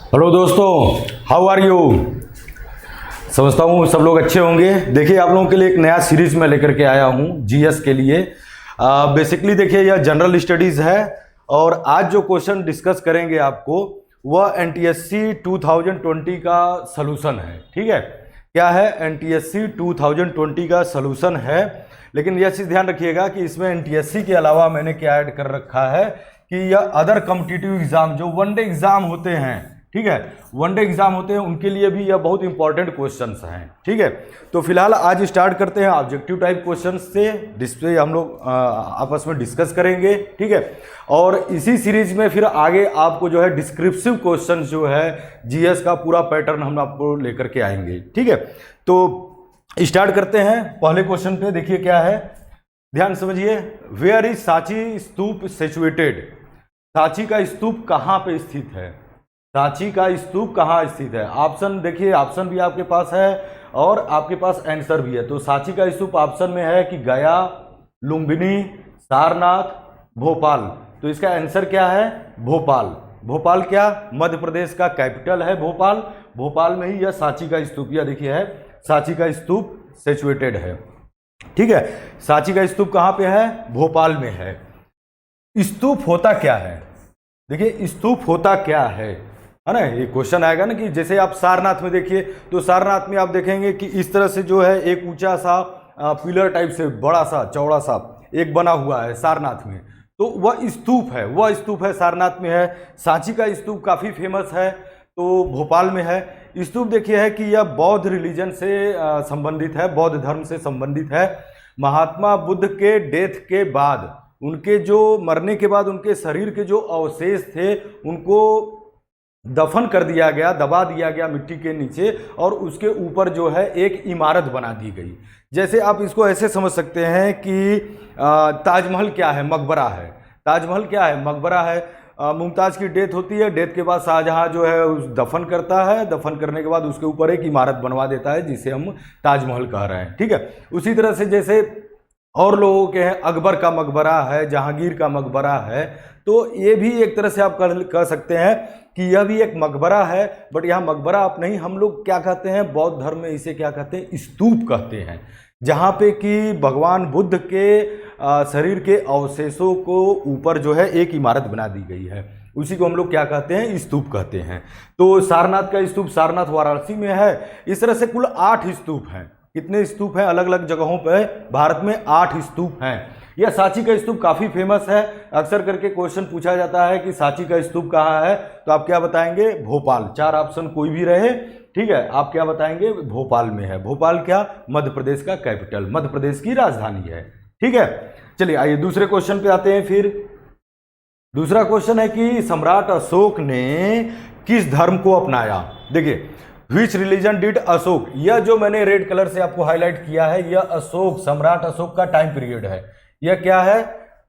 Hello दोस्तों, how are you. समझता हूँ सब लोग अच्छे होंगे। देखिए, आप लोगों के लिए एक नया सीरीज में लेकर के आया हूँ जीएस के लिए। बेसिकली देखिए, यह जनरल स्टडीज़ है और आज जो क्वेश्चन डिस्कस करेंगे आपको वह एनटीएससी 2020 का सलूशन है। ठीक है, क्या है? एनटीएससी 2020 का सलूशन है। लेकिन यह चीज़ ध्यान रखिएगा कि इसमें एनटीएससी के अलावा मैंने क्या ऐड कर रखा है कि यह अदर कॉम्पिटिटिव एग्जाम जो वनडे एग्जाम होते हैं, ठीक है, वनडे एग्जाम होते हैं, उनके लिए भी यह बहुत इंपॉर्टेंट क्वेश्चंस हैं। ठीक है, तो फिलहाल आज स्टार्ट करते हैं ऑब्जेक्टिव टाइप क्वेश्चंस से। डिस्प्ले हम लोग आपस में डिस्कस करेंगे। ठीक है, और इसी सीरीज में फिर आगे आपको जो है डिस्क्रिप्टिव क्वेश्चन जो है जीएस का पूरा पैटर्न हम आपको लेकर के आएंगे। ठीक है, तो स्टार्ट करते हैं पहले क्वेश्चन पे। देखिए क्या है, ध्यान समझिए। Where is Sanchi stupa situated? Sanchi का स्तूप कहाँ पे स्थित है? सांची का स्तूप कहाँ स्थित है? ऑप्शन देखिए, ऑप्शन भी आपके पास है और आपके पास आंसर भी है। तो सांची का स्तूप ऑप्शन में है कि गया, लुम्बिनी, सारनाथ, भोपाल। तो इसका आंसर क्या है? भोपाल। भोपाल क्या मध्य प्रदेश का कैपिटल है? भोपाल। भोपाल में ही यह सांची का स्तूप, यह देखिए है सांची का स्तूप सिचुएटेड है। ठीक है, सांची का स्तूप कहाँ पे है? भोपाल में है। स्तूप होता क्या है? देखिए, स्तूप होता क्या है ना, ये क्वेश्चन आएगा ना कि जैसे आप सारनाथ में देखिए, तो सारनाथ में आप देखेंगे कि इस तरह से जो है एक ऊंचा सा पिलर टाइप से बड़ा सा चौड़ा सा एक बना हुआ है सारनाथ में, तो वह स्तूप है, वह स्तूप है, सारनाथ में है। सांची का स्तूप काफ़ी फेमस है, तो भोपाल में है। स्तूप देखिए है कि यह बौद्ध रिलीजन से संबंधित है, बौद्ध धर्म से संबंधित है। महात्मा बुद्ध के डेथ के बाद, उनके जो मरने के बाद उनके शरीर के जो अवशेष थे उनको दफन कर दिया गया, दबा दिया गया मिट्टी के नीचे, और उसके ऊपर जो है एक इमारत बना दी गई। जैसे आप इसको ऐसे समझ सकते हैं कि ताजमहल क्या है? मकबरा है। ताजमहल क्या है? मकबरा है। मुमताज़ की डेथ होती है, डेथ के बाद शाहजहां जो है उस दफन करता है, दफन करने के बाद उसके ऊपर एक इमारत बनवा देता है जिसे हम ताजमहल कह रहे हैं। ठीक है, उसी तरह से जैसे और लोगों के हैं, अकबर का मकबरा है, जहांगीर का मकबरा है, तो ये भी एक तरह से आप कह सकते हैं कि यह भी एक मकबरा है। बट यहाँ मकबरा आप नहीं, हम लोग क्या कहते हैं बौद्ध धर्म में, इसे क्या कहते हैं? स्तूप कहते हैं, जहाँ पे कि भगवान बुद्ध के शरीर के अवशेषों को ऊपर जो है एक इमारत बना दी गई है, उसी को हम लोग क्या कहते हैं? स्तूप कहते हैं। तो सारनाथ का स्तूप सारनाथ वाराणसी में है। इस तरह से कुल 8 स्तूप हैं। कितने स्तूप हैं? अलग अलग जगहों पर भारत में 8 स्तूप हैं। यह सांची का स्तूप काफ़ी फेमस है। अक्सर करके क्वेश्चन पूछा जाता है कि सांची का स्तूप कहाँ है, तो आप क्या बताएंगे? भोपाल। 4 ऑप्शन कोई भी रहे, ठीक है, आप क्या बताएंगे? भोपाल में है। भोपाल क्या? मध्य प्रदेश का कैपिटल, मध्य प्रदेश की राजधानी है। ठीक है, चलिए आइए दूसरे क्वेश्चन पे आते हैं। फिर दूसरा क्वेश्चन है कि सम्राट अशोक ने किस धर्म को अपनाया? देखिए, विच रिलीजन डिड अशोक, यह जो मैंने रेड कलर से आपको हाईलाइट किया है, यह अशोक, सम्राट अशोक का टाइम पीरियड है। यह क्या है?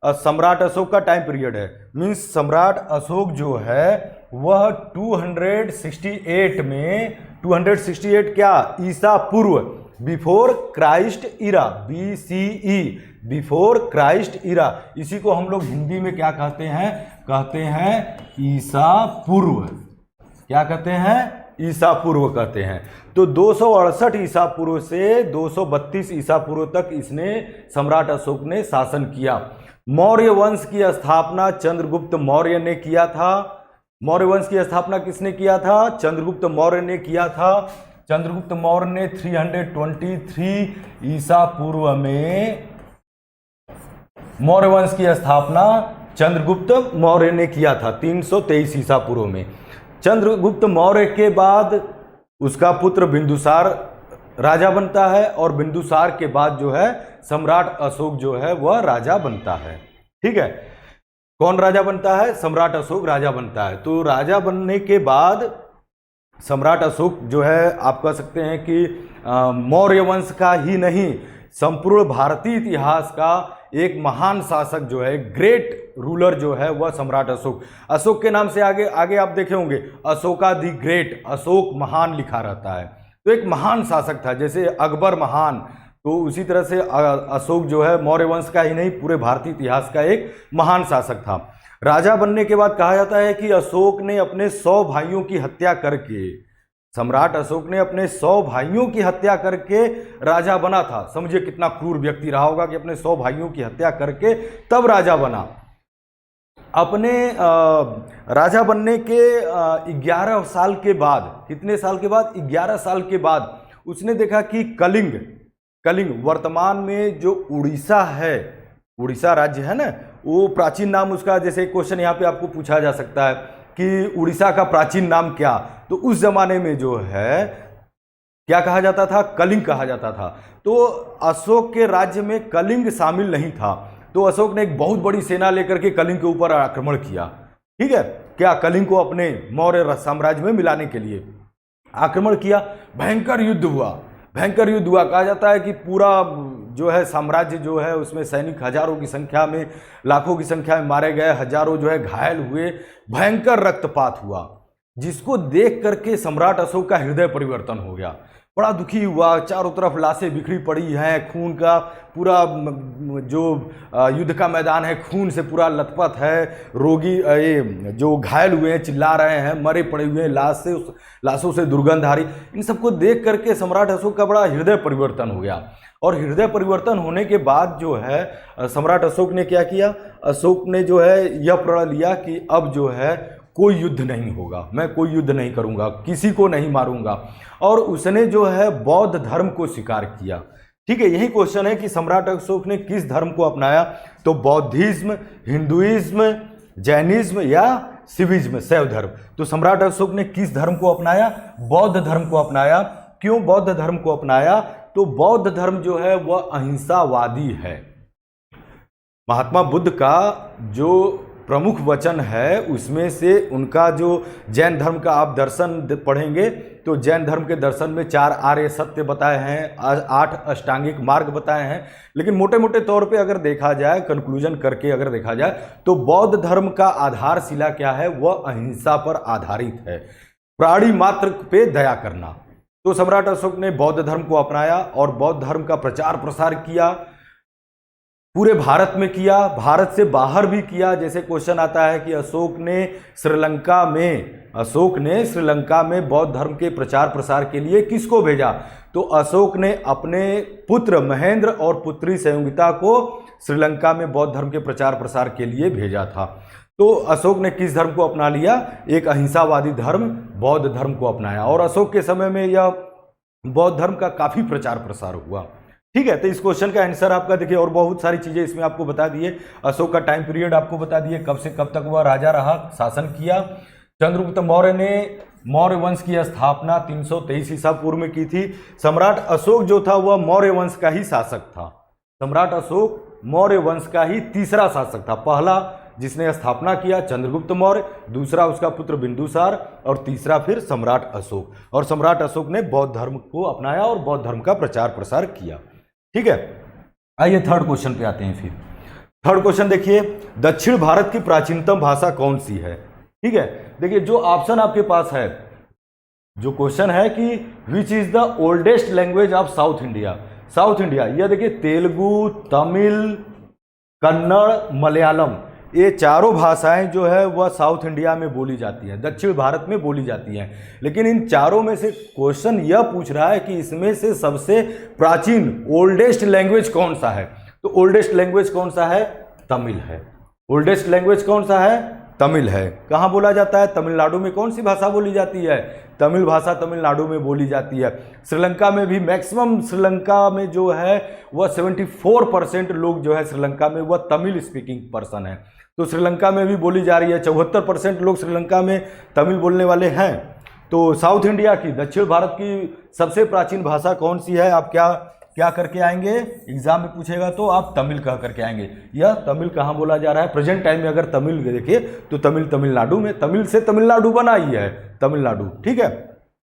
सम्राट अशोक का टाइम पीरियड है। मीन्स सम्राट अशोक जो है वह 268 में, 268 क्या? ईसा पूर्व, बिफोर क्राइस्ट इरा, BCE, बिफोर क्राइस्ट इरा। इसी को हम लोग हिंदी में क्या कहते हैं? कहते हैं ईसा पूर्व। क्या कहते हैं? ईसा पूर्व कहते हैं। तो 268 ईसा पूर्व से 232 ईसा पूर्व तक इसने, सम्राट अशोक ने शासन किया। मौर्य वंश की स्थापना चंद्रगुप्त मौर्य ने किया था। मौर्य वंश की स्थापना किसने किया था? चंद्रगुप्त मौर्य ने किया था। चंद्रगुप्त मौर्य ने 323 ईसा पूर्व में मौर्य वंश की स्थापना चंद्रगुप्त मौर्य ने किया था, 323 ईसा पूर्व में। चंद्रगुप्त मौर्य के बाद उसका पुत्र बिंदुसार राजा बनता है, और बिंदुसार के बाद जो है सम्राट अशोक जो है वह राजा बनता है। ठीक है, कौन राजा बनता है? सम्राट अशोक राजा बनता है। तो राजा बनने के बाद सम्राट अशोक जो है, आप कह सकते हैं कि मौर्य वंश का ही नहीं, संपूर्ण भारतीय इतिहास का एक महान शासक जो है, ग्रेट रूलर जो है, वह सम्राट अशोक। अशोक के नाम से आगे आगे आप देखे होंगे अशोका दी ग्रेट, अशोक महान लिखा रहता है। तो एक महान शासक था, जैसे अकबर महान, तो उसी तरह से अशोक जो है मौर्य वंश का ही नहीं, पूरे भारतीय इतिहास का एक महान शासक था। राजा बनने के बाद कहा जाता है कि अशोक ने अपने 100 भाइयों की हत्या करके, सम्राट अशोक ने अपने 100 भाइयों की हत्या करके राजा बना था। समझिए कितना क्रूर व्यक्ति रहा होगा कि अपने 100 भाइयों की हत्या करके तब राजा बना। अपने राजा बनने के 11 साल के बाद, कितने साल के बाद? 11 साल के बाद उसने देखा कि कलिंग वर्तमान में जो उड़ीसा है, उड़ीसा राज्य है ना, वो प्राचीन नाम उसका, जैसे क्वेश्चन यहाँ पे आपको पूछा जा सकता है कि उड़ीसा का प्राचीन नाम क्या, तो उस जमाने में जो है क्या कहा जाता था? कलिंग कहा जाता था। तो अशोक के राज्य में कलिंग शामिल नहीं था, तो अशोक ने एक बहुत बड़ी सेना लेकर के कलिंग के ऊपर आक्रमण किया। ठीक है, क्या कलिंग को अपने मौर्य साम्राज्य में मिलाने के लिए आक्रमण किया। भयंकर युद्ध हुआ, भयंकर युद्ध हुआ। कहा जाता है कि पूरा जो है साम्राज्य जो है उसमें सैनिक हजारों की संख्या में, लाखों की संख्या में मारे गए, हजारों जो है घायल हुए, भयंकर रक्तपात हुआ, जिसको देख करके सम्राट अशोक का हृदय परिवर्तन हो गया। बड़ा दुखी हुआ, चारों तरफ लाशें बिखरी पड़ी हैं, खून का पूरा जो युद्ध का मैदान है खून से पूरा लथपथ है, रोगी ये जो घायल हुए हैं चिल्ला रहे हैं, मरे पड़े हुए हैं, लाशों से दुर्गंध आ रही। इन सबको देख करके सम्राट अशोक का बड़ा हृदय परिवर्तन हो गया। और हृदय परिवर्तन होने के बाद जो है सम्राट अशोक ने क्या किया? अशोक ने जो है यह प्रण लिया कि अब जो है कोई युद्ध नहीं होगा, मैं कोई युद्ध नहीं करूंगा, किसी को नहीं मारूंगा। और उसने जो है बौद्ध धर्म को स्वीकार किया। ठीक है, यही क्वेश्चन है कि सम्राट अशोक ने किस धर्म को अपनाया? तो बौद्धिज्म, हिंदुइज्म, जैनिज्म या शिविज्म, शैव धर्म। तो सम्राट अशोक ने किस धर्म को अपनाया? बौद्ध धर्म को अपनाया। क्यों बौद्ध धर्म को अपनाया? तो बौद्ध धर्म जो है वह अहिंसावादी है। महात्मा बुद्ध का जो प्रमुख वचन है उसमें से उनका जो जैन धर्म का आप दर्शन पढ़ेंगे तो जैन धर्म के दर्शन में 4 आर्य सत्य बताए हैं, 8 अष्टांगिक मार्ग बताए हैं। लेकिन मोटे मोटे तौर पे अगर देखा जाए, कंक्लूजन करके अगर देखा जाए, तो बौद्ध धर्म का आधारशिला क्या है? वह अहिंसा पर आधारित है, प्राणी मात्र पे दया करना। तो सम्राट अशोक ने बौद्ध धर्म को अपनाया और बौद्ध धर्म का प्रचार प्रसार किया, पूरे भारत में किया, भारत से बाहर भी किया। जैसे क्वेश्चन आता है कि अशोक ने श्रीलंका में बौद्ध धर्म के प्रचार प्रसार के लिए किसको भेजा? तो अशोक ने अपने पुत्र महेंद्र और पुत्री संयोगिता को श्रीलंका में बौद्ध धर्म के प्रचार प्रसार के लिए भेजा था। तो अशोक ने किस धर्म को अपना लिया? एक अहिंसावादी धर्म बौद्ध धर्म को अपनाया। और अशोक के समय में यह बौद्ध धर्म का काफी प्रचार प्रसार हुआ। ठीक है, तो इस क्वेश्चन का आंसर आपका देखिए, और बहुत सारी चीजें इसमें आपको बता दिए। अशोक का टाइम पीरियड आपको बता दिए, कब से कब तक वह राजा रहा, शासन किया। चंद्रगुप्त मौर्य ने मौर्य वंश की स्थापना 323 ईसा पूर्व में की थी। सम्राट अशोक जो था वह मौर्य वंश का ही शासक था। सम्राट अशोक मौर्य वंश का ही तीसरा शासक था। पहला जिसने स्थापना किया चंद्रगुप्त मौर्य, दूसरा उसका पुत्र बिंदुसार, और तीसरा फिर सम्राट अशोक। और सम्राट अशोक ने बौद्ध धर्म को अपनाया और बौद्ध धर्म का प्रचार प्रसार किया। ठीक है, आइए थर्ड क्वेश्चन पे आते हैं। फिर थर्ड क्वेश्चन देखिए, दक्षिण भारत की प्राचीनतम भाषा कौन सी है? ठीक है, देखिए जो ऑप्शन आपके पास है, जो क्वेश्चन है कि which is the oldest language of south India. South India, यह देखिए तेलुगु, तमिल, कन्नड़, मलयालम, ये चारों भाषाएं जो है वह साउथ इंडिया में बोली जाती हैं, दक्षिण भारत में बोली जाती हैं। लेकिन इन चारों में से क्वेश्चन यह पूछ रहा है कि इसमें से सबसे प्राचीन ओल्डेस्ट लैंग्वेज कौन सा है? तो ओल्डेस्ट लैंग्वेज कौन सा है? तमिल है। ओल्डेस्ट लैंग्वेज कौन सा है? तमिल है। कहाँ बोला जाता है? तमिलनाडु में। कौन सी भाषा बोली जाती है? तमिल भाषा तमिलनाडु में बोली जाती है। श्रीलंका में भी मैक्सिमम, श्रीलंका में जो है वह 74% लोग जो है श्रीलंका में वह तमिल स्पीकिंग पर्सन है। तो श्रीलंका में भी बोली जा रही है। 74% लोग श्रीलंका में तमिल बोलने वाले हैं। तो साउथ इंडिया की, दक्षिण भारत की सबसे प्राचीन भाषा कौन सी है? आप क्या करके आएंगे? एग्जाम में पूछेगा तो आप तमिल कह करके आएंगे। यह तमिल कहाँ बोला जा रहा है? प्रेजेंट टाइम में अगर तमिल देखिए तो तमिलनाडु में, तमिल से तमिलनाडु बना ही है, तमिलनाडु। ठीक है,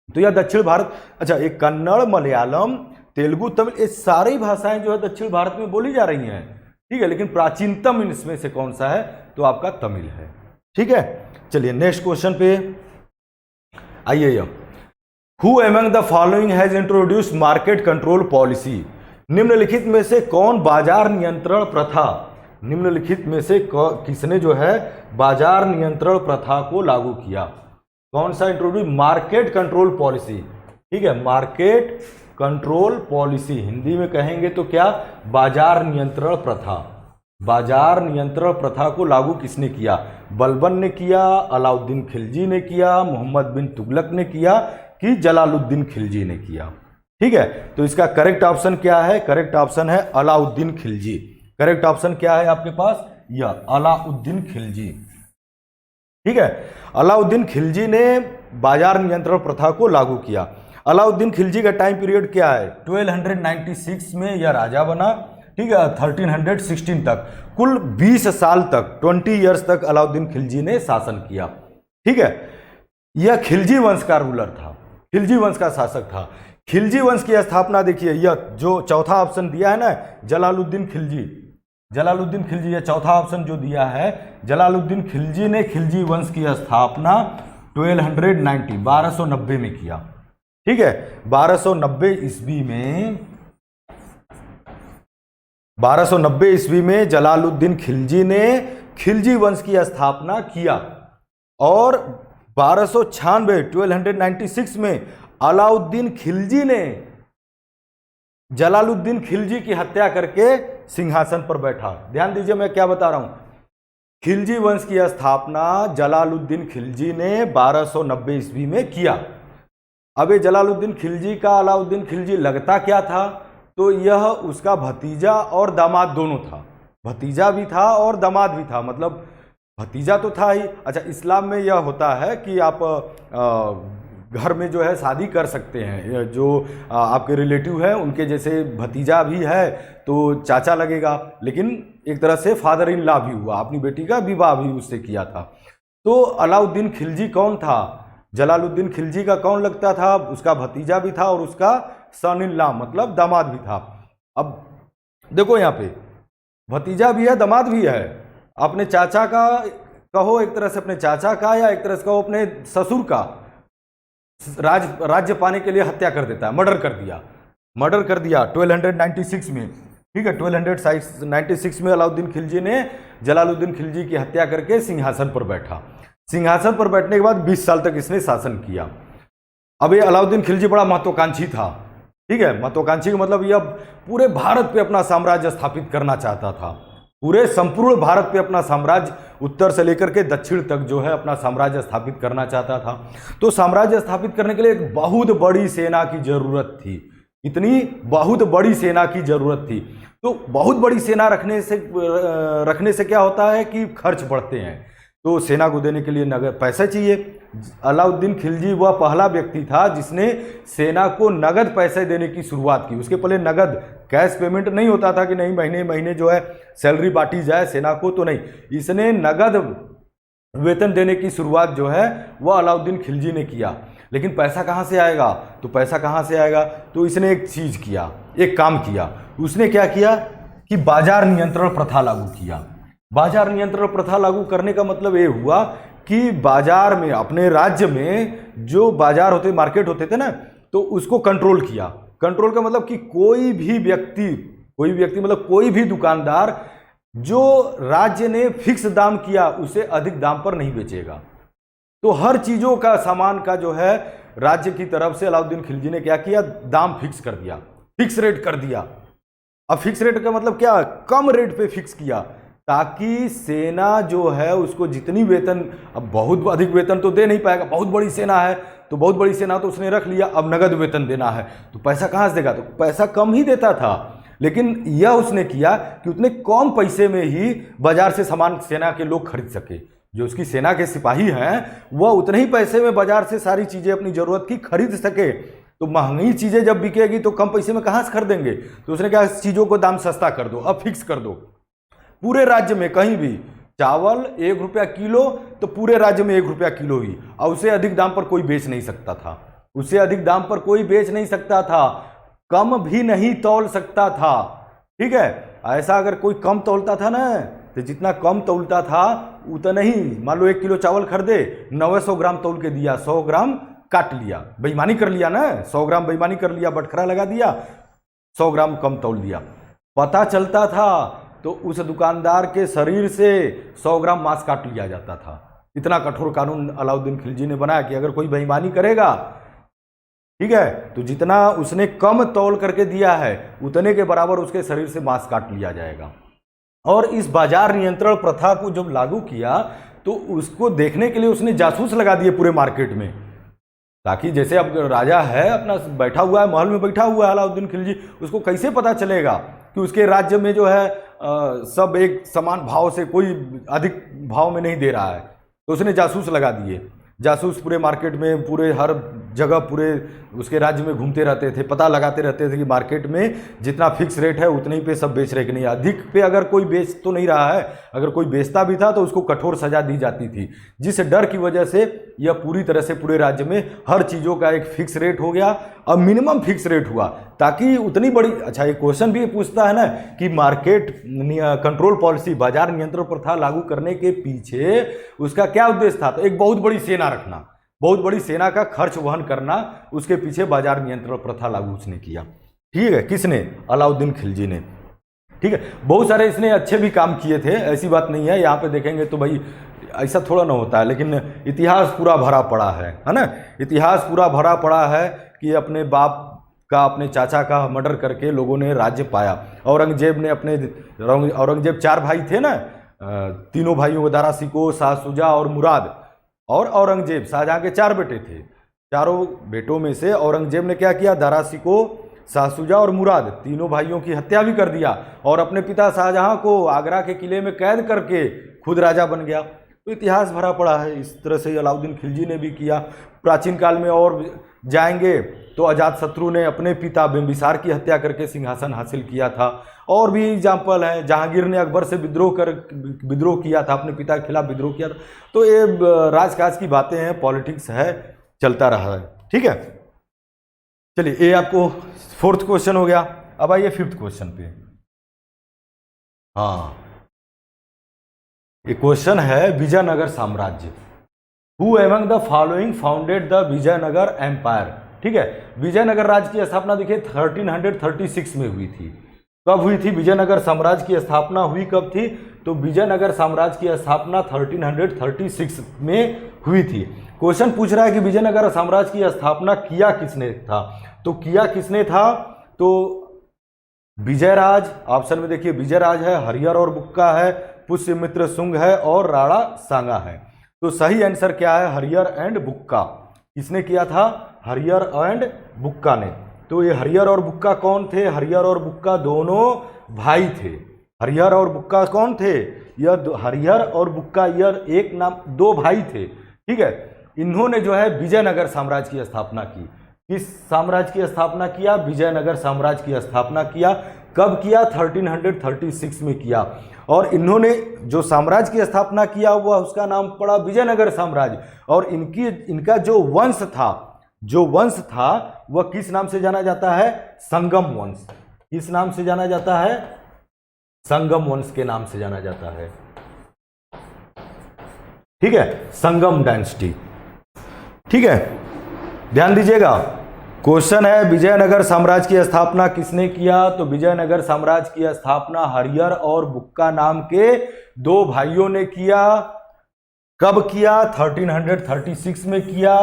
तो यह दक्षिण भारत। अच्छा, ये कन्नड़, मलयालम, तेलुगु, तमिल, ये सारी भाषाएं जो है दक्षिण भारत में बोली जा रही हैं। ठीक है, लेकिन प्राचीनतम इसमें से कौन सा है? तो आपका तमिल है। ठीक है, चलिए नेक्स्ट क्वेश्चन पे आइए। Who among the following has introduced market control policy? निम्नलिखित में से कौन बाजार नियंत्रण प्रथा निम्नलिखित में से किसने जो है बाजार नियंत्रण प्रथा को लागू किया? कौन सा इंट्रोड्यूस? Market control policy. ठीक है, मार्केट कंट्रोल पॉलिसी, हिंदी में कहेंगे तो क्या? बाजार नियंत्रण प्रथा। बाजार नियंत्रण प्रथा को लागू किसने किया? बलबन ने किया, अलाउद्दीन खिलजी ने किया, मोहम्मद बिन तुगलक ने किया कि जलालुद्दीन खिलजी ने किया? ठीक है, तो इसका करेक्ट ऑप्शन क्या है? करेक्ट ऑप्शन है अलाउद्दीन खिलजी। करेक्ट ऑप्शन क्या है आपके पास? यह अलाउद्दीन खिलजी। ठीक है, अलाउद्दीन खिलजी ने बाजार नियंत्रण प्रथा को लागू किया। अलाउद्दीन खिलजी का टाइम पीरियड क्या है? 1296 में यह राजा बना। ठीक है, 1316 तक, कुल 20 साल तक, 20 ईयर्स तक अलाउद्दीन खिलजी ने शासन किया। ठीक है, यह खिलजी वंश का रूलर था, खिलजी वंश का शासक था। खिलजी वंश की स्थापना देखिए, यह जो चौथा ऑप्शन दिया है ना, जलालुद्दीन खिलजी, जलालुद्दीन खिलजी, यह चौथा ऑप्शन जो दिया है, जलालुद्दीन खिलजी ने खिलजी वंश की स्थापना 1290 में किया। ठीक है, 1290 ईस्वी में जलालुद्दीन खिलजी ने खिलजी वंश की स्थापना किया और 1296 में अलाउद्दीन खिलजी ने जलालुद्दीन खिलजी की हत्या करके सिंहासन पर बैठा। ध्यान दीजिए मैं क्या बता रहा हूं। खिलजी वंश की स्थापना जलालुद्दीन खिलजी ने 1290 ईस्वी में किया। अब ये जलालुद्दीन खिलजी का अलाउद्दीन खिलजी लगता क्या था? तो यह उसका भतीजा और दामाद दोनों था। भतीजा भी था और दामाद भी था, मतलब भतीजा तो था ही। अच्छा, इस्लाम में यह होता है कि आप घर में जो है शादी कर सकते हैं, जो आपके रिलेटिव हैं उनके जैसे भतीजा भी है तो चाचा लगेगा, लेकिन एक तरह से फादर इन लॉ भी हुआ, अपनी बेटी का विवाह भी उससे किया था। तो अलाउद्दीन खिलजी कौन था? जलालुद्दीन खिलजी का कौन लगता था? उसका भतीजा भी था और उसका सन इन लॉ मतलब दामाद भी था। अब देखो यहाँ पे भतीजा भी है, दामाद भी है। अपने चाचा का कहो एक तरह से, अपने चाचा का, या एक तरह से कहो अपने ससुर का राज्य पाने के लिए हत्या कर देता है, मर्डर कर दिया 1296 में। ठीक है, 1296 में अलाउद्दीन खिलजी ने जलालुद्दीन खिलजी की हत्या करके सिंहासन पर बैठा। सिंहासन पर बैठने के बाद 20 साल तक इसने शासन किया। अब ये अलाउद्दीन खिलजी बड़ा महत्वाकांक्षी था। ठीक है, महत्वाकांक्षी का मतलब यह पूरे भारत पे अपना साम्राज्य स्थापित करना चाहता था, पूरे संपूर्ण भारत पे अपना साम्राज्य उत्तर से लेकर के दक्षिण तक जो है अपना साम्राज्य स्थापित करना चाहता था। तो साम्राज्य स्थापित करने के लिए एक बहुत बड़ी सेना की जरूरत थी। इतनी बहुत बड़ी सेना की जरूरत थी। तो बहुत बड़ी सेना रखने से क्या होता है कि खर्च बढ़ते हैं, तो सेना को देने के लिए नगद पैसा चाहिए। अलाउद्दीन खिलजी वह पहला व्यक्ति था जिसने सेना को नगद पैसे देने की शुरुआत की। उसके पहले नगद कैश पेमेंट नहीं होता था कि नहीं महीने महीने जो है सैलरी बांटी जाए सेना को, तो नहीं, इसने नगद वेतन देने की शुरुआत जो है वह अलाउद्दीन खिलजी ने किया। लेकिन पैसा कहाँ से आएगा? तो पैसा कहाँ से आएगा? तो इसने एक चीज़ किया, एक काम किया। उसने क्या किया कि बाजार नियंत्रण प्रथा लागू किया। बाजार नियंत्रण प्रथा लागू करने का मतलब ये हुआ कि बाजार में, अपने राज्य में जो बाजार होते, मार्केट होते थे ना, तो उसको कंट्रोल किया। कंट्रोल का मतलब कि कोई भी व्यक्ति मतलब कोई भी दुकानदार जो राज्य ने फिक्स दाम किया उसे अधिक दाम पर नहीं बेचेगा। तो हर चीजों का, सामान का जो है राज्य की तरफ से अलाउद्दीन खिलजी ने क्या किया? दाम फिक्स कर दिया, फिक्स रेट कर दिया। अब फिक्स रेट का मतलब क्या? कम रेट पे फिक्स किया, ताकि सेना जो है उसको जितनी वेतन, अब बहुत अधिक वेतन तो दे नहीं पाएगा, बहुत बड़ी सेना है तो बहुत बड़ी सेना तो उसने रख लिया, अब नगद वेतन देना है तो पैसा कहाँ से देगा? तो पैसा कम ही देता था। लेकिन यह उसने किया कि उतने कम पैसे में ही बाजार से सामान सेना के लोग खरीद सके। जो उसकी सेना के सिपाही हैं वह उतने ही पैसे में बाजार से सारी चीज़ें अपनी ज़रूरत की खरीद सके। तो महंगी चीज़ें जब बिकेगी तो कम पैसे में कहाँ से खरीदेंगे? तो उसने क्या, चीज़ों को दाम सस्ता कर दो, अब फिक्स कर दो। पूरे राज्य में कहीं भी चावल 1 रुपया किलो, तो पूरे राज्य में 1 रुपया किलो ही, और उससे अधिक दाम पर कोई बेच नहीं सकता था। उससे अधिक दाम पर कोई बेच नहीं सकता था, कम भी नहीं तौल सकता था। ठीक है, ऐसा अगर कोई कम तौलता था ना, तो जितना कम तौलता था उतना ही, मान लो 1 किलो चावल खरीदे, 900 ग्राम तौल के दिया, 100 ग्राम काट लिया, बेईमानी कर लिया ना, 100 ग्राम बेईमानी कर लिया, बटखरा लगा दिया, 100 ग्राम कम तौल दिया, पता चलता था। तो उस दुकानदार के शरीर से 100 ग्राम मांस काट लिया जाता था। इतना कठोर कानून अलाउद्दीन खिलजी ने बनाया कि अगर कोई बेईमानी करेगा, ठीक है, तो जितना उसने कम तौल करके दिया है उतने के बराबर उसके शरीर से मांस काट लिया जाएगा। और इस बाजार नियंत्रण प्रथा को जब लागू किया तो उसको देखने के लिए उसने जासूस लगा दिए पूरे मार्केट में, ताकि जैसे अब राजा है अपना बैठा हुआ है, महल में बैठा हुआ है अलाउद्दीन खिलजी, उसको कैसे पता चलेगा कि उसके राज्य में जो है सब एक समान भाव से, कोई अधिक भाव में नहीं दे रहा है। तो उसने जासूस लगा दिए। जासूस पूरे मार्केट में, पूरे हर जगह, पूरे उसके राज्य में घूमते रहते थे, पता लगाते रहते थे कि मार्केट में जितना फिक्स रेट है उतने ही पे सब बेच रहे कि नहीं, अधिक पे अगर कोई बेच तो नहीं रहा है। अगर कोई बेचता भी था तो उसको कठोर सजा दी जाती थी, जिस डर की वजह से यह पूरी तरह से पूरे राज्य में हर चीज़ों का एक फिक्स रेट हो गया। अब मिनिमम फिक्स रेट हुआ ताकि उतनी बड़ी, अच्छा ये क्वेश्चन भी पूछता है ना कि मार्केट कंट्रोल पॉलिसी, बाजार नियंत्रण प्रथा लागू करने के पीछे उसका क्या उद्देश्य था? तो एक बहुत बड़ी सेना रखना, बहुत बड़ी सेना का खर्च वहन करना, उसके पीछे बाजार नियंत्रण प्रथा लागू उसने किया। ठीक है, किसने? अलाउद्दीन खिलजी ने। ठीक है, बहुत सारे इसने अच्छे भी काम किए थे, ऐसी बात नहीं है। यहाँ पे देखेंगे तो भाई ऐसा थोड़ा ना होता है, लेकिन इतिहास पूरा भरा पड़ा है ना। इतिहास पूरा भरा पड़ा है कि अपने बाप का, अपने चाचा का मर्डर करके लोगों ने राज्य पाया। औरंगजेब ने अपने, औरंगजेब 4 भाई थे ना, तीनों भाइयों को, दारा शिकोह, शाह शुजा और मुराद, और औरंगजेब, शाहजहां के 4 बेटे थे। चारों बेटों में से औरंगजेब ने क्या किया? दारा शिकोह, शाह शुजा और मुराद, तीनों भाइयों की हत्या भी कर दिया और अपने पिता शाहजहां को आगरा के किले में कैद करके खुद राजा बन गया। तो इतिहास भरा पड़ा है। इस तरह से अलाउद्दीन खिलजी ने भी किया। प्राचीन काल में और जाएंगे तो अजातशत्रु ने अपने पिता बिंबिसार की हत्या करके सिंहासन हासिल किया था। और भी एग्जाम्पल है, जहांगीर ने अकबर से विद्रोह किया था, अपने पिता के खिलाफ विद्रोह किया था। तो ये राजकाज की बातें हैं, पॉलिटिक्स है, चलता रहा है। ठीक है, चलिए ये आपको 4th क्वेश्चन हो गया। अब आइए 5th क्वेश्चन पे। हाँ, ये क्वेश्चन है विजयनगर साम्राज्य। Who among the following founded the Vijayanagar empire. ठीक है, विजयनगर राज्य की स्थापना देखिए 1336 में हुई थी। कब हुई थी विजयनगर साम्राज्य की स्थापना? हुई कब थी? तो विजयनगर साम्राज्य की स्थापना 1336 में हुई थी। क्वेश्चन पूछ रहा है कि विजयनगर साम्राज्य की स्थापना किया किसने था? तो किया किसने था? तो विजयराज, ऑप्शन में देखिए विजयराज है, हरिहर और बुक्का है, पुष्यमित्र शुंग है और राणा सांगा है। तो सही आंसर क्या है? हरिहर एंड बुक्का। किसने किया था? हरिहर एंड बुक्का ने। तो ये हरिहर और बुक्का कौन थे? हरिहर और बुक्का दोनों भाई थे। हरिहर और बुक्का कौन थे? यह हरिहर और बुक्का, यह एक नाम, 2 भाई थे। ठीक है, इन्होंने जो है विजयनगर साम्राज्य की स्थापना की। किस साम्राज्य की स्थापना किया? विजयनगर साम्राज्य की स्थापना किया। कब किया? 1336 में किया। और इन्होंने जो साम्राज्य की स्थापना किया हुआ उसका नाम पड़ा विजयनगर साम्राज्य। और इनका जो वंश था वह किस नाम से जाना जाता है? संगम वंश। किस नाम से जाना जाता है? संगम वंश के नाम से जाना जाता है। ठीक है, संगम डायनेस्टी। ठीक है, ध्यान दीजिएगा। क्वेश्चन है विजयनगर साम्राज्य की स्थापना किसने किया? तो विजयनगर साम्राज्य की स्थापना हरिहर और बुक्का नाम के 2 भाइयों ने किया। कब किया? 1336 में किया।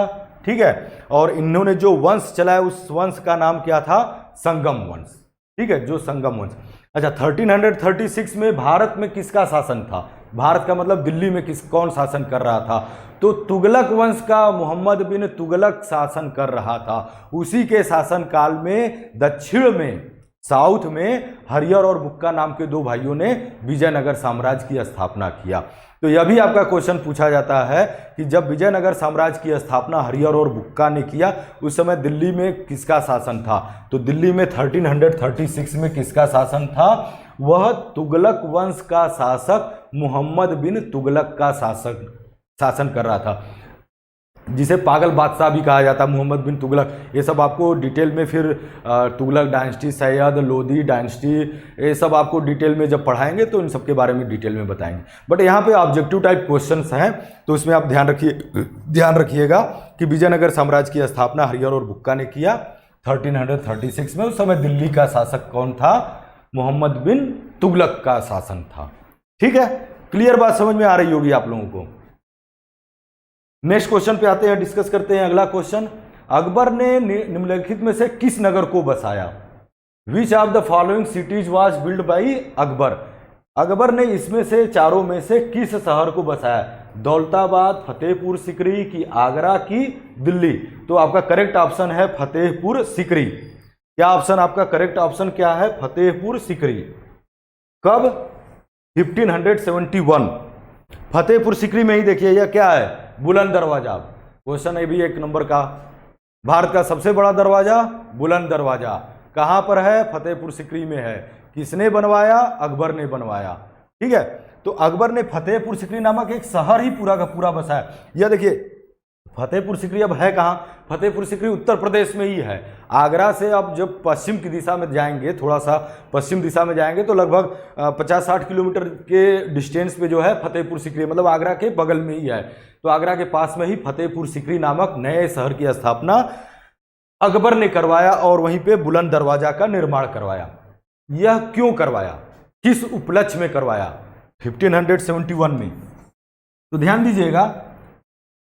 ठीक है, और इन्होंने जो वंश चलाया उस वंश का नाम क्या था? संगम वंश। ठीक है, जो संगम वंश। अच्छा, 1336 में भारत में किसका शासन था? भारत का मतलब दिल्ली में कौन शासन कर रहा था? तो तुगलक वंश का मोहम्मद बिन तुगलक शासन कर रहा था। उसी के शासन काल में दक्षिण में, साउथ में हरिहर और बुक्का नाम के 2 भाइयों ने विजयनगर साम्राज्य की स्थापना किया। तो यह भी आपका क्वेश्चन पूछा जाता है कि जब विजयनगर साम्राज्य की स्थापना हरिहर और बुक्का ने किया उस समय दिल्ली में किसका शासन था? तो दिल्ली में 1336 में किसका शासन था? वह तुगलक वंश का शासक मोहम्मद बिन तुगलक का शासन कर रहा था, जिसे पागल बादशाह भी कहा जाता है, मोहम्मद बिन तुगलक। ये सब आपको डिटेल में फिर तुगलक डायनेस्टी, सैयद लोदी डायनेस्टी, ये सब आपको डिटेल में जब पढ़ाएंगे तो इन सब के बारे में डिटेल में बताएंगे। बट यहाँ पे ऑब्जेक्टिव टाइप क्वेश्चंस हैं तो उसमें आप ध्यान रखिएगा कि विजयनगर साम्राज्य की स्थापना हरिहर और बुक्का ने किया 1336 में। उस समय दिल्ली का शासक कौन था? मोहम्मद बिन तुगलक का शासन था। ठीक है, क्लियर बात समझ में आ रही होगी आप लोगों को। नेक्स्ट क्वेश्चन पे आते हैं, डिस्कस करते हैं अगला क्वेश्चन। अकबर ने निम्नलिखित में से किस नगर को बसाया? Which of the following cities was build by Akbar? Akbar ने इसमें से चारों में से किस शहर को बसाया? दौलताबाद, फतेहपुर सिकरी की आगरा की दिल्ली? तो आपका करेक्ट ऑप्शन है फतेहपुर सिकरी। क्या ऑप्शन आपका करेक्ट ऑप्शन क्या है? फतेहपुर सिकरी। कब? 1571। फतेहपुर सिकरी में ही देखिए यह क्या है? बुलंद दरवाजा। क्वेश्चन है भी एक नंबर का। भारत का सबसे बड़ा दरवाजा बुलंद दरवाजा कहां पर है? फतेहपुर सिकरी में है। किसने बनवाया? अकबर ने बनवाया। ठीक है, तो अकबर ने फतेहपुर सिकरी नामक एक शहर ही पूरा का पूरा बसाया। यह देखिए फतेहपुर सिकरी अब है कहां? फतेहपुर सिकरी उत्तर प्रदेश में ही है। आगरा से अब जब पश्चिम की दिशा में जाएंगे, थोड़ा सा पश्चिम दिशा में जाएंगे तो लगभग 50-60 किलोमीटर के डिस्टेंस पे जो है फतेहपुर सिकरी, मतलब आगरा के बगल में ही है। तो आगरा के पास में ही फतेहपुर सिकरी नामक नए शहर की स्थापना अकबर ने करवाया और वहीं पे बुलंद दरवाजा का निर्माण करवाया। यह क्यों करवाया? किस उपलक्ष्य में करवाया? 1571 में। तो ध्यान दीजिएगा,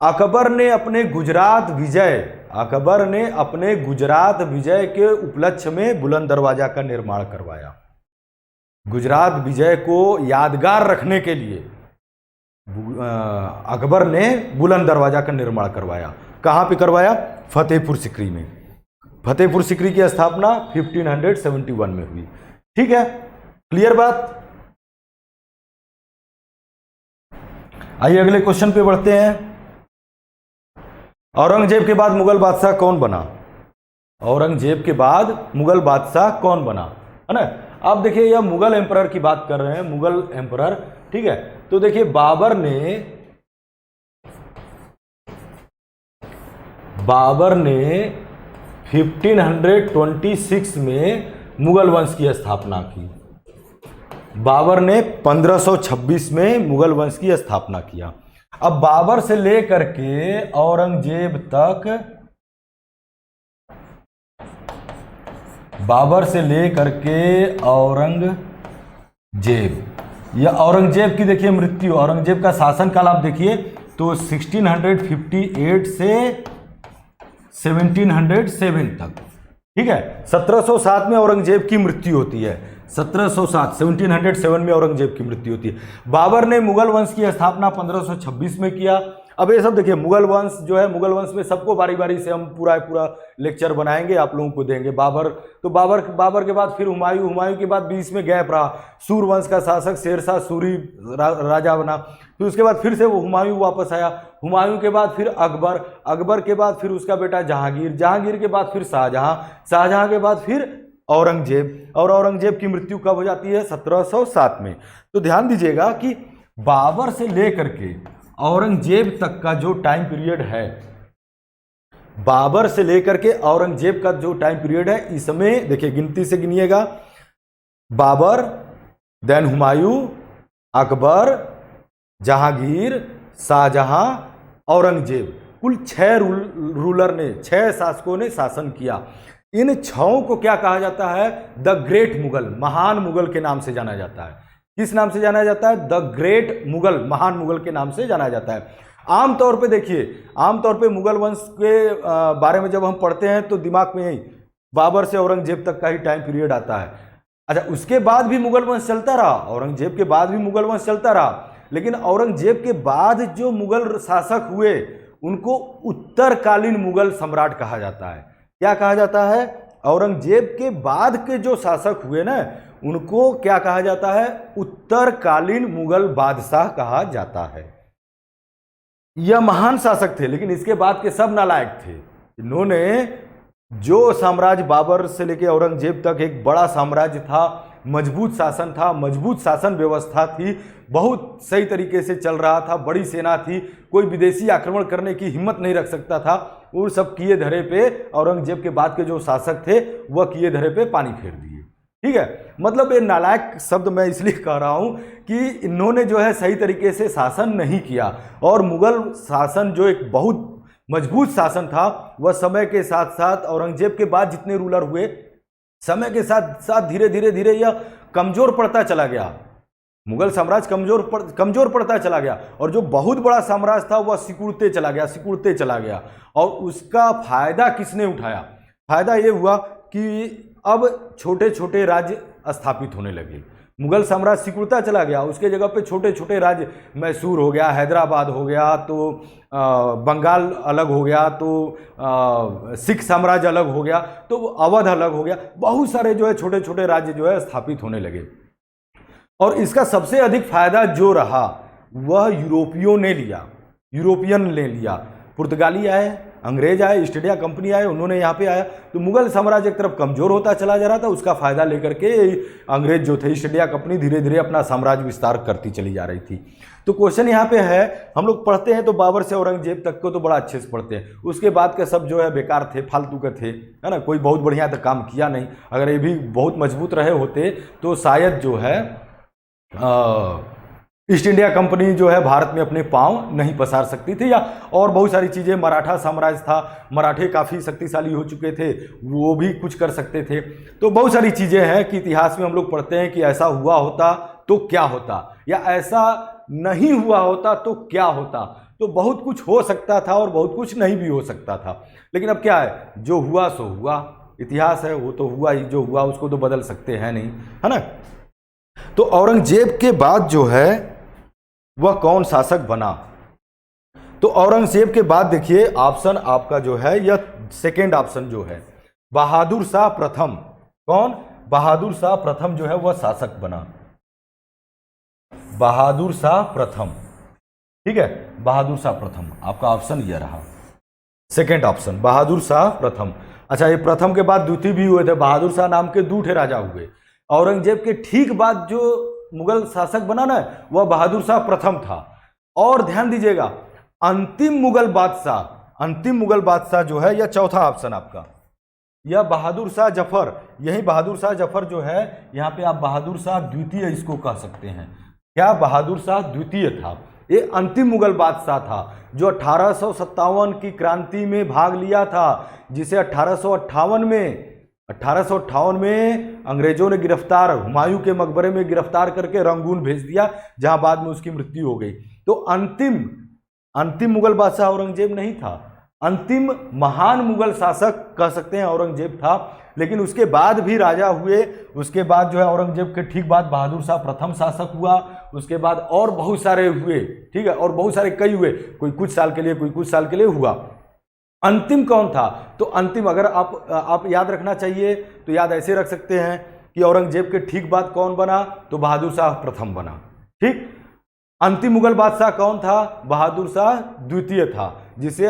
अकबर ने अपने गुजरात विजय के उपलक्ष्य में बुलंद दरवाजा का निर्माण करवाया। गुजरात विजय को यादगार रखने के लिए अकबर ने बुलंद दरवाजा का निर्माण करवाया। कहां पे करवाया? फतेहपुर सिकरी में। फतेहपुर सिकरी की स्थापना 1571 में हुई। ठीक है, क्लियर बात। आइए अगले क्वेश्चन पे बढ़ते हैं। औरंगजेब के बाद मुगल बादशाह कौन बना? औरंगजेब के बाद मुगल बादशाह कौन बना, है ना? आप देखिए यह मुगल एम्परर की बात कर रहे हैं, मुगल एम्परर। ठीक है, तो देखिए बाबर ने 1526 में मुगल वंश की स्थापना की। बाबर ने 1526 में मुगल वंश की स्थापना किया। अब बाबर से लेकर के औरंगजेब तक, या औरंगजेब की देखिए मृत्यु, औरंगजेब का शासनकाल आप देखिए तो 1658 से 1707 तक। ठीक है, 1707 में औरंगजेब की मृत्यु होती है। 1707 में औरंगजेब की मृत्यु होती है। बाबर ने मुगल वंश की स्थापना 1526 में किया। अब ये सब देखिए मुगल वंश जो है, मुगल वंश में सबको बारी बारी से हम पूरा लेक्चर बनाएंगे, आप लोगों को देंगे। बाबर के बाद फिर हुमायूं के बाद बीच में गैप रहा। सूरवंश का शासक शेरशाह सूरी राजा बना, फिर उसके बाद फिर से वो हुमायूं वापस आया। हुमायूं के बाद फिर अकबर के बाद फिर उसका बेटा जहांगीर के बाद फिर शाहजहां के बाद फिर औरंगजेब। और औरंगजेब की मृत्यु कब हो जाती है? 1707 में। तो ध्यान दीजिएगा कि बाबर से लेकर के औरंगजेब तक का जो टाइम पीरियड है, बाबर से लेकर के औरंगजेब का जो टाइम पीरियड है, इसमें देखिए गिनती से गिनिएगा, बाबर, देन हुमायूं, अकबर, जहांगीर, शाहजहां, औरंगजेब, कुल 6 शासकों ने शासन किया। इन 6 को क्या कहा जाता है? द ग्रेट मुगल, महान मुगल के नाम से जाना जाता है। किस नाम से जाना जाता है? द ग्रेट मुगल, महान मुगल के नाम से जाना जाता है। आमतौर पे देखिए, आमतौर पे मुगल वंश के बारे में जब हम पढ़ते हैं तो दिमाग में यही बाबर से औरंगजेब तक का ही टाइम पीरियड आता है। अच्छा, उसके बाद भी मुगल वंश चलता रहा, औरंगजेब के बाद भी मुगल वंश चलता रहा, लेकिन औरंगजेब के बाद जो मुगल शासक हुए उनको उत्तरकालीन मुगल सम्राट कहा जाता है। क्या कहा जाता है? औरंगजेब के बाद के जो शासक हुए ना, उनको क्या कहा जाता है? उत्तरकालीन मुगल बादशाह कहा जाता है। यह महान शासक थे, लेकिन इसके बाद के सब नालायक थे। इन्होंने जो साम्राज्य बाबर से लेकर औरंगजेब तक एक बड़ा साम्राज्य था, मजबूत शासन था, मजबूत शासन व्यवस्था थी, बहुत सही तरीके से चल रहा था, बड़ी सेना थी, कोई विदेशी आक्रमण करने की हिम्मत नहीं रख सकता था। वो सब किए धरे पे औरंगजेब के बाद के जो शासक थे वह किए धरे पे पानी फेर दिए। ठीक है, मतलब ये नालायक शब्द मैं इसलिए कह रहा हूं कि इन्होंने जो है सही तरीके से शासन नहीं किया। और मुगल शासन जो एक बहुत मजबूत शासन था, वह समय के साथ साथ औरंगजेब के बाद जितने रूलर हुए, समय के साथ साथ धीरे धीरे यह कमजोर पड़ता चला गया, मुगल साम्राज्य कमजोर पड़ता चला गया, और जो बहुत बड़ा साम्राज्य था वह सिकुड़ते चला गया। और उसका फायदा किसने उठाया? फायदा ये हुआ कि अब छोटे छोटे राज्य स्थापित होने लगे। मुगल साम्राज्य सिकुड़ता चला गया, उसके जगह पे छोटे छोटे राज्य, मैसूर हो गया, हैदराबाद हो गया, तो बंगाल अलग हो गया, तो सिख साम्राज्य अलग हो गया, तो अवध अलग हो गया, बहुत सारे जो है छोटे छोटे राज्य जो है स्थापित होने लगे। और इसका सबसे अधिक फायदा जो रहा वह यूरोपियन ने लिया। पुर्तगाली आए, अंग्रेज आए, ईस्ट इंडिया कंपनी आए, उन्होंने यहाँ पे आया, तो मुगल साम्राज्य एक तरफ कमजोर होता चला जा रहा था, उसका फायदा लेकर के अंग्रेज जो थे, ईस्ट इंडिया कंपनी धीरे धीरे अपना साम्राज्य विस्तार करती चली जा रही थी। तो क्वेश्चन यहाँ पे है, हम लोग पढ़ते हैं तो बाबर से औरंगजेब तक को तो बड़ा अच्छे से पढ़ते हैं, उसके बाद के सब जो है बेकार थे, फालतू के थे, है ना, कोई बहुत बढ़िया तो काम किया नहीं। अगर ये भी बहुत मजबूत रहे होते तो शायद जो है ईस्ट इंडिया कंपनी जो है भारत में अपने पांव नहीं पसार सकती थी, या और बहुत सारी चीज़ें, मराठा साम्राज्य था, मराठे काफ़ी शक्तिशाली हो चुके थे, वो भी कुछ कर सकते थे। तो बहुत सारी चीज़ें हैं कि इतिहास में हम लोग पढ़ते हैं कि ऐसा हुआ होता तो क्या होता, या ऐसा नहीं हुआ होता तो क्या होता। तो बहुत कुछ हो सकता था और बहुत कुछ नहीं भी हो सकता था, लेकिन अब क्या है, जो हुआ सो हुआ, इतिहास है वो तो हुआ ही, जो हुआ उसको तो बदल सकते हैं नहीं, है ना। तो औरंगजेब के बाद जो है वह कौन शासक बना? तो औरंगजेब के बाद देखिए ऑप्शन आपका जो है, यह सेकेंड ऑप्शन जो है, बहादुर शाह प्रथम। कौन? बहादुर शाह प्रथम जो है वह शासक बना, बहादुर शाह प्रथम, ठीक है, बहादुर शाह प्रथम आपका ऑप्शन यह रहा, सेकेंड ऑप्शन बहादुर शाह प्रथम। अच्छा, ये प्रथम के बाद द्वितीय भी हुए थे, बहादुर शाह नाम के दूठे राजा हुए। औरंगजेब के ठीक बाद जो मुगल शासक बना ना, वह बहादुर शाह प्रथम था। और ध्यान दीजिएगा, अंतिम मुगल बादशाह जो है, यह चौथा ऑप्शन आपका, यह बहादुर शाह जफर। यही बहादुर शाह जफर जो है, यहाँ पे आप बहादुर शाह द्वितीय इसको कह सकते हैं। क्या? बहादुर शाह द्वितीय था। ये अंतिम मुगल बादशाह था जो 1857 की क्रांति में भाग लिया था, जिसे 1858 में अंग्रेजों ने गिरफ्तार, हुमायूं के मकबरे में गिरफ्तार करके रंगून भेज दिया, जहां बाद में उसकी मृत्यु हो गई। तो अंतिम मुगल बादशाह औरंगजेब नहीं था, अंतिम महान मुगल शासक कह सकते हैं औरंगजेब था। लेकिन उसके बाद भी राजा हुए, उसके बाद जो है औरंगजेब के ठीक बाद बहादुर शाह प्रथम शासक हुआ, उसके बाद और बहुत सारे हुए, ठीक है, और बहुत सारे कई हुए, कोई कुछ साल के लिए, कोई कुछ साल के लिए हुआ। अंतिम कौन था? तो अंतिम अगर आप याद रखना चाहिए तो याद ऐसे रख सकते हैं कि औरंगजेब के ठीक बाद कौन बना? तो बहादुर शाह प्रथम बना, ठीक। अंतिम मुगल बादशाह कौन था? बहादुर शाह द्वितीय था, जिसने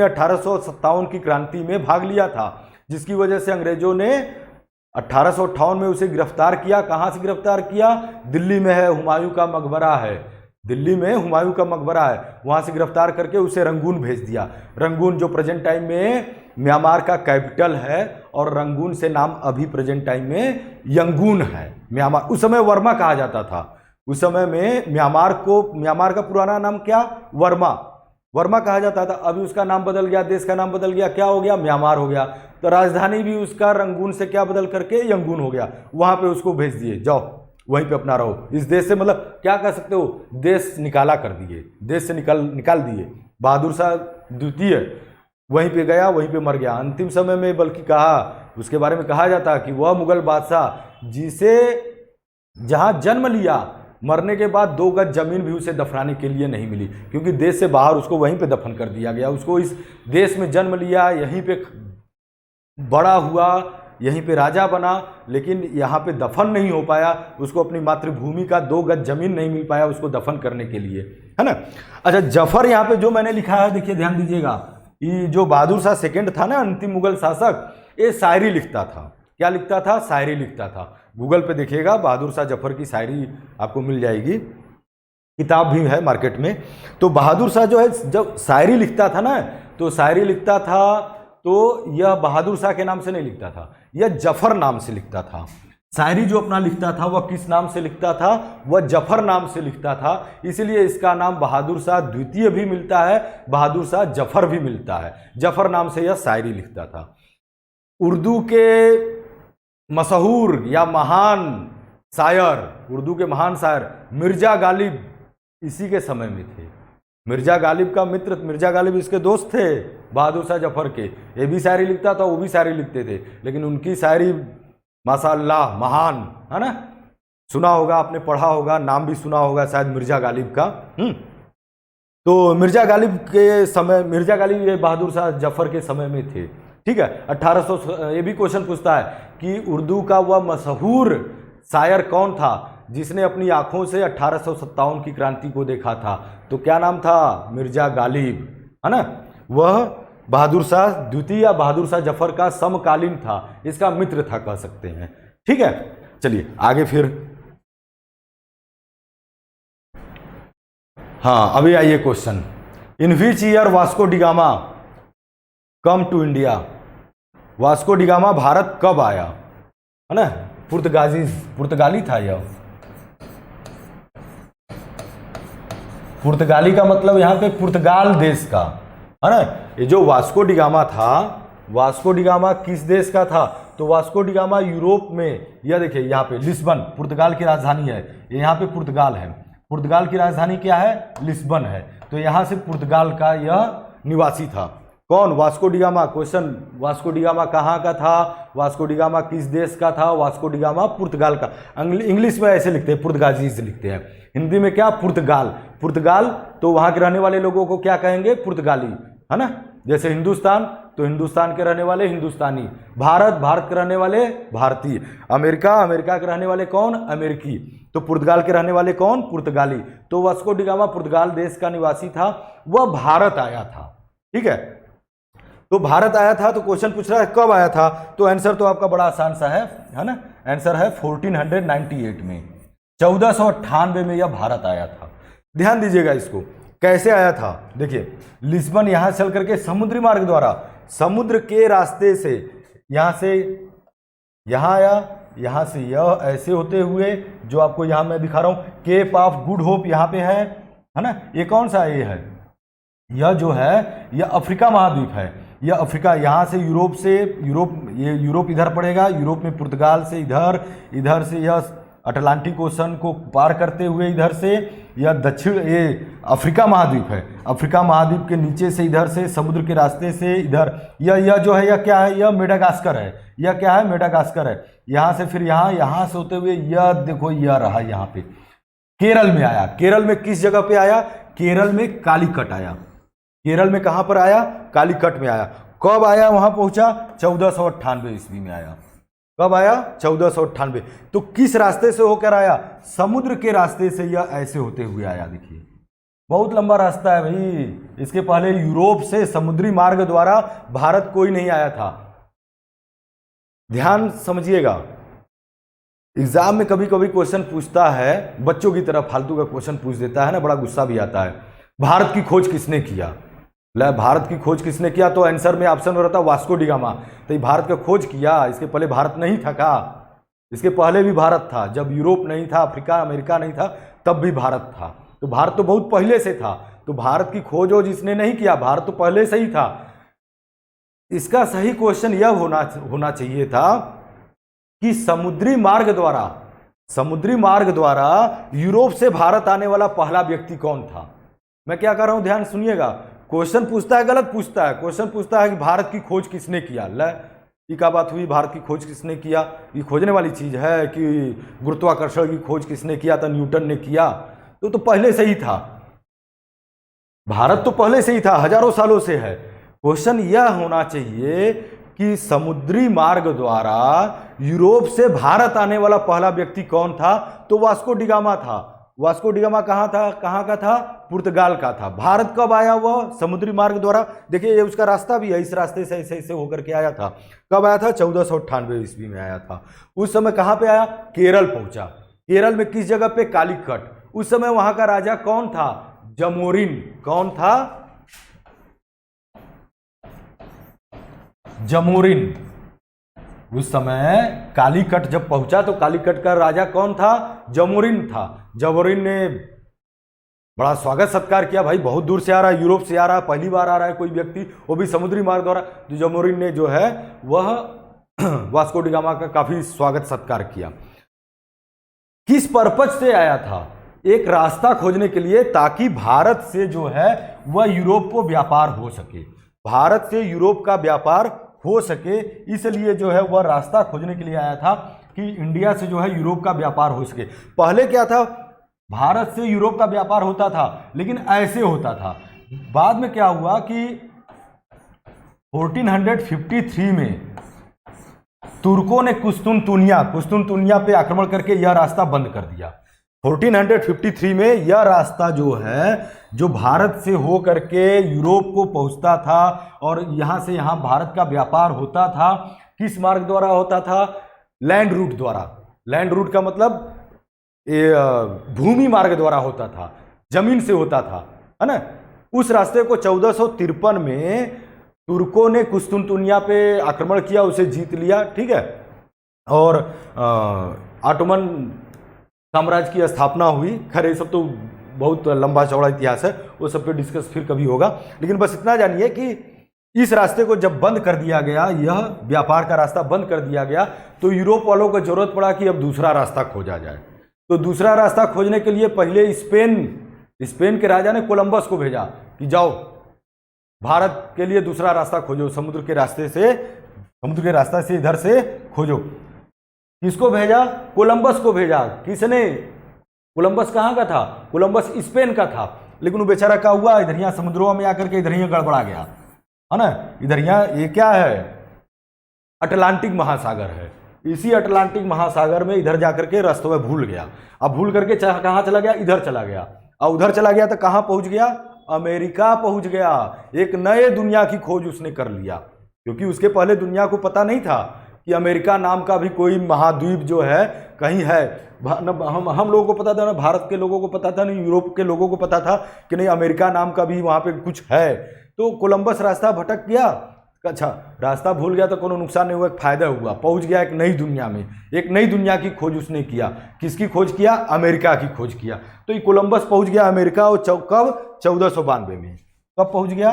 1857 की क्रांति में भाग लिया था, जिसकी वजह से अंग्रेजों ने 1858 में उसे गिरफ्तार किया। कहां से गिरफ्तार किया? दिल्ली में है, हुमायूं का मकबरा है, दिल्ली में हुमायूं का मकबरा है, वहां से गिरफ्तार करके उसे रंगून भेज दिया। रंगून जो प्रेजेंट टाइम में म्यांमार का कैपिटल है, और रंगून से नाम अभी प्रेजेंट टाइम में यंगून है। म्यांमार उस समय वर्मा कहा जाता था, उस समय में म्यांमार का पुराना नाम क्या? वर्मा कहा जाता था। अभी उसका नाम बदल गया, देश का नाम बदल गया, क्या हो गया? म्यांमार हो गया। तो राजधानी भी उसका रंगून से क्या बदल करके यंगून हो गया, वहां पे उसको भेज दिए, जाओ वहीं पे अपना रहो। इस देश से मतलब क्या कह सकते हो, देश निकाला कर दिए, देश से निकाल दिए। बहादुर शाह द्वितीय वहीं पे गया, वहीं पे मर गया अंतिम समय में। बल्कि उसके बारे में कहा जाता कि वह मुगल बादशाह जिसे जहां जन्म लिया, मरने के बाद 2 गज जमीन भी उसे दफनाने के लिए नहीं मिली, क्योंकि देश से बाहर उसको वहीं पे दफन कर दिया गया। उसको इस देश में जन्म लिया, यहीं पे बड़ा हुआ, यहीं पे राजा बना, लेकिन यहाँ पे दफन नहीं हो पाया। उसको अपनी मातृभूमि का 2 गज जमीन नहीं मिल पाया उसको दफन करने के लिए, है ना। अच्छा, जफर यहाँ पे जो मैंने लिखा है, देखिए ध्यान दीजिएगा, ये जो बहादुर शाह सेकंड था ना, अंतिम मुगल शासक, ये शायरी लिखता था। क्या लिखता था? शायरी लिखता था। गूगल पे देखिएगा, बहादुर शाह जफर की शायरी आपको मिल जाएगी, किताब भी है मार्केट में। तो बहादुर शाह जो है जब शायरी लिखता था ना, तो शायरी लिखता था तो यह बहादुर शाह के नाम से नहीं लिखता था, यह जफर नाम से लिखता था। शायरी जो अपना लिखता था वह किस नाम से लिखता था? वह जफर नाम से लिखता था। इसलिए इसका नाम बहादुर शाह द्वितीय भी मिलता है, बहादुर शाह जफर भी मिलता है। जफर नाम से यह शायरी लिखता था। उर्दू के मशहूर या महान शायर, उर्दू के महान शायर मिर्जा गालिब इसी के समय में थे। मिर्जा गालिब का मित्र, मिर्जा गालिब इसके दोस्त थे बहादुर शाह जफर के। ये भी शायरी लिखता था, वो भी शायरी लिखते थे, लेकिन उनकी शायरी माशाअल्लाह महान है ना। सुना होगा आपने, पढ़ा होगा, नाम भी सुना होगा शायद मिर्जा गालिब का। तो मिर्जा गालिब के समय, मिर्जा गालिब ये बहादुर शाह जफर के समय में थे, ठीक है। 1800, ये भी क्वेश्चन पूछता है कि उर्दू का वह मशहूर शायर कौन था जिसने अपनी आंखों से 1857 की क्रांति को देखा था? तो क्या नाम था? मिर्जा गालिब, है ना। वह बहादुर शाह द्वितीय या बहादुर शाह जफर का समकालीन था, इसका मित्र था कह सकते हैं, ठीक है। चलिए आगे फिर, हाँ अभी आइए question. In which year Vasco da Gama come to India? Vasco da Gama Bharat कब आया, है ना। पुर्तगाली था यह। पुर्तगाली का मतलब यहाँ पे पुर्तगाल देश का, है ना। ये जो वास्को डिगामा था, वास्को डिगामा किस देश का था? तो वास्को डिगामा यूरोप में, यह देखिए यहाँ पे लिस्बन पुर्तगाल की राजधानी है, यहाँ पे पुर्तगाल है। पुर्तगाल की राजधानी क्या है? लिस्बन है। तो यहाँ से पुर्तगाल का यह निवासी था। कौन? Vasco da Gama. Question, Vasco da Gama कहाँ का था? वास्को डिगामा किस देश का था? वास्को डिगामा पुर्तगाल का। इंग्लिश में ऐसे लिखते हैं, पुर्तगालीज लिखते हैं, हिंदी में क्या? पुर्तगाल। पुर्तगाल तो वहाँ के रहने वाले लोगों को क्या कहेंगे? पुर्तगाली, है ना। जैसे हिंदुस्तान, तो हिंदुस्तान के रहने वाले हिंदुस्तानी। भारत, भारत के रहने वाले भारतीय। अमेरिका, अमेरिका के रहने वाले कौन? अमेरिकी। तो पुर्तगाल के रहने वाले कौन? पुर्तगाली। तो वास्को डिगामा पुर्तगाल देश का निवासी था, वह भारत आया था, ठीक है। तो भारत आया था, तो क्वेश्चन पूछ रहा है कब आया था? तो आंसर तो आपका बड़ा आसान सा है ना। आंसर है 1498 में, 1498 में यह भारत आया था। ध्यान दीजिएगा इसको, कैसे आया था? देखिए, लिस्बन यहां चल करके समुद्री मार्ग द्वारा, समुद्र के रास्ते से यहां से यहां आया, यहां से यह ऐसे होते हुए, जो आपको यहां मैं दिखा रहा हूं, केप ऑफ गुड होप यहां पे है ना। ये कौन सा ये है? यह जो है यह अफ्रीका महाद्वीप है। यह अफ्रीका, यहाँ से ये यूरोप इधर पड़ेगा, यूरोप में पुर्तगाल से इधर, इधर से यह अटलांटिक ओशन को पार करते हुए इधर से यह दक्षिण, ये अफ्रीका महाद्वीप है। अफ्रीका महाद्वीप के नीचे से इधर से समुद्र के रास्ते से इधर, यह जो है यह क्या है? यह मेडागास्कर है। यह क्या है? मेडागास्कर है। यहाँ से फिर यहाँ से होते हुए यह देखो, यह रहा यहाँ पे केरल में आया। केरल में किस जगह पे आया? केरल में कालीकट आया। केरल में कहां पर आया? कालीकट में आया। कब आया? वहां पहुंचा 1498 ईस्वी में आया। कब आया? 1498। तो किस रास्ते से होकर आया? समुद्र के रास्ते से यह ऐसे होते हुए आया। देखिए बहुत लंबा रास्ता है भाई। इसके पहले यूरोप से समुद्री मार्ग द्वारा भारत कोई नहीं आया था। ध्यान समझिएगा, एग्जाम में कभी कभी क्वेश्चन पूछता है, बच्चों की तरह फालतू का क्वेश्चन पूछ देता है ना, बड़ा गुस्सा भी आता है। भारत की खोज किसने किया? भारत की खोज किसने किया? तो आंसर में ऑप्शन हो रहा था वास्को डिगामा। तो ये भारत का खोज किया, इसके पहले भारत नहीं था का? इसके पहले भी भारत था, जब यूरोप नहीं था, अफ्रीका अमेरिका नहीं था, तब भी भारत था। तो भारत तो बहुत पहले से था। तो भारत की खोज हो जिसने नहीं किया, भारत तो पहले से ही था। इसका सही क्वेश्चन यह होना चाहिए था कि समुद्री मार्ग द्वारा यूरोप से भारत आने वाला पहला व्यक्ति कौन था। मैं क्या कर रहा हूं, ध्यान सुनिएगा। क्वेश्चन पूछता है, गलत पूछता है। क्वेश्चन पूछता है कि भारत की खोज किसने किया। ये क्या बात हुई? भारत की खोज किसने किया? ये खोजने वाली चीज है कि गुरुत्वाकर्षण की खोज किसने किया था? न्यूटन ने किया। तो पहले से ही था, भारत तो पहले से ही था, हजारों सालों से है। क्वेश्चन यह होना चाहिए कि समुद्री मार्ग द्वारा यूरोप से भारत आने वाला पहला व्यक्ति कौन था? तो वास्को डिगामा था। वास्को डिगामा कहाँ था? कहाँ का था? पुर्तगाल का था। भारत कब आया? वह समुद्री मार्ग द्वारा। देखिए ये उसका रास्ता भी है, इस रास्ते से ऐसे होकर के आया था। कब आया था? 1498 ईस्वी में आया था। उस समय कहाँ पे आया? केरल पहुंचा। केरल में किस जगह पे? कालीकट। उस समय वहां का राजा कौन था? जमोरिन। कौन था? जमोरिन। उस समय कालीकट जब पहुंचा तो कालीकट का राजा कौन था? जमोरिन था। जमोरिन ने बड़ा स्वागत सत्कार किया। भाई बहुत दूर से आ रहा है, यूरोप से आ रहा है, पहली बार आ रहा है कोई व्यक्ति, वो भी समुद्री मार्ग द्वारा। तो जमोरिन ने जो है वह वास्को डिगामा का काफी स्वागत सत्कार किया। किस पर्पज से आया था? एक रास्ता खोजने के लिए, ताकि भारत से जो है वह यूरोप को व्यापार हो सके, भारत से यूरोप का व्यापार हो सके, इसलिए जो है वह रास्ता खोजने के लिए आया था कि इंडिया से जो है यूरोप का व्यापार हो सके। पहले क्या था, भारत से यूरोप का व्यापार होता था, लेकिन ऐसे होता था। बाद में क्या हुआ कि 1453 में तुर्कों ने कुस्तुनतुनिया पे आक्रमण करके यह रास्ता बंद कर दिया। 1453 में यह रास्ता जो है, जो भारत से हो करके यूरोप को पहुंचता था और यहां से यहां भारत का व्यापार होता था, किस मार्ग द्वारा होता था? लैंड रूट द्वारा। लैंड रूट का मतलब भूमि मार्ग द्वारा होता था, जमीन से होता था, है ना। उस रास्ते को 1453 में तुर्कों ने कुस्तुनतुनिया पे आक्रमण किया, उसे जीत लिया, ठीक है। और ऑटोमन साम्राज्य की स्थापना हुई। खैर ये सब तो बहुत लंबा चौड़ा इतिहास है, वो सब पे डिस्कस फिर कभी होगा, लेकिन बस इतना जानिए कि इस रास्ते को जब बंद कर दिया गया, यह व्यापार का रास्ता बंद कर दिया गया, तो यूरोप वालों को जरूरत पड़ा कि अब दूसरा रास्ता खोजा जाए। तो दूसरा रास्ता खोजने के लिए पहले स्पेन के राजा ने कोलंबस को भेजा कि जाओ भारत के लिए दूसरा रास्ता खोजो, समुद्र के रास्ते से इधर से खोजो। किसको भेजा? कोलंबस को भेजा। किसने? कोलंबस कहाँ का था? कोलंबस स्पेन का था, लेकिन वो बेचारा क्या हुआ, इधर यहाँ समुद्रों में आकर के इधर यहाँ गड़बड़ा गया, है ना। इधर यहाँ ये क्या है? अटलांटिक महासागर है। इसी अटलांटिक महासागर में इधर जाकर के रास्ते में भूल गया। अब भूल करके कहाँ चला गया? इधर चला गया। और उधर चला गया तो कहाँ पहुंच गया? अमेरिका पहुंच गया। एक नए दुनिया की खोज उसने कर लिया, क्योंकि उसके पहले दुनिया को पता नहीं था कि अमेरिका नाम का भी कोई महाद्वीप जो है कहीं है। हम लोगों को पता था ना, भारत के लोगों को पता था, नहीं यूरोप के लोगों को पता था कि नहीं अमेरिका नाम का भी वहाँ पे कुछ है। तो कोलंबस रास्ता भटक गया, अच्छा रास्ता भूल गया तो कोनो नुकसान नहीं हुआ, एक फायदा हुआ, पहुंच गया एक नई दुनिया में। एक नई दुनिया की खोज उसने किया। किसकी खोज किया? अमेरिका की खोज किया। तो ये कोलंबस पहुंच गया अमेरिका, और कब? 1492 में। कब पहुंच गया?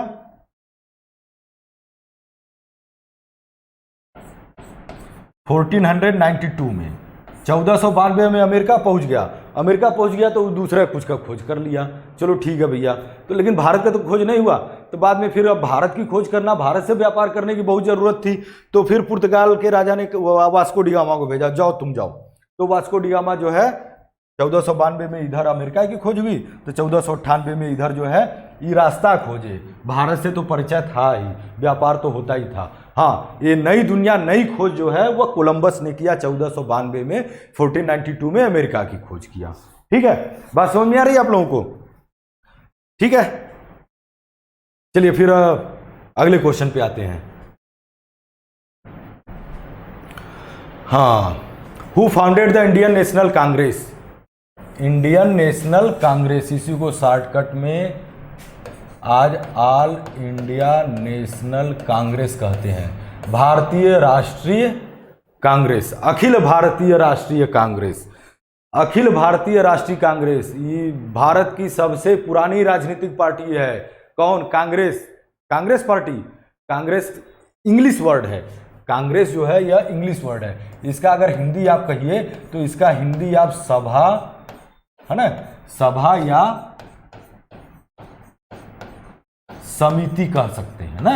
1492 में। 1492 में अमेरिका पहुंच गया। अमेरिका पहुंच गया तो दूसरा कुछ का खोज कर लिया। चलो ठीक है भैया, तो लेकिन भारत का तो खोज नहीं हुआ। तो बाद में फिर अब भारत की खोज करना, भारत से व्यापार करने की बहुत ज़रूरत थी। तो फिर पुर्तगाल के राजा ने वास्को डी गामा को भेजा, जाओ तुम जाओ। तो वास्को डी गामा जो है 1492 में इधर अमेरिका की खोज हुई, तो 1498 में इधर जो है ये रास्ता खोजे। भारत से तो परिचय था ही, व्यापार तो होता ही था। हाँ, ये नई दुनिया, नई खोज जो है वह कोलंबस ने किया 1492 में। 1492 में अमेरिका की खोज किया। ठीक है, बात समझ में आ रही है आप लोगों को? ठीक है, चलिए फिर अगले क्वेश्चन पे आते हैं। हाँ, who founded the Indian national Congress? Indian national Congress, इसी को शॉर्टकट में आज ऑल इंडिया नेशनल कांग्रेस कहते हैं। भारतीय राष्ट्रीय कांग्रेस, अखिल भारतीय राष्ट्रीय कांग्रेस, अखिल भारतीय राष्ट्रीय कांग्रेस ये भारत की सबसे पुरानी राजनीतिक पार्टी है। कौन? Congress. Congress party, Congress English word है। कांग्रेस जो है यह इंग्लिश वर्ड है। इसका अगर हिंदी आप कहिए तो इसका हिंदी आप सभा, है ना, सभा या समिति कह सकते हैं ना।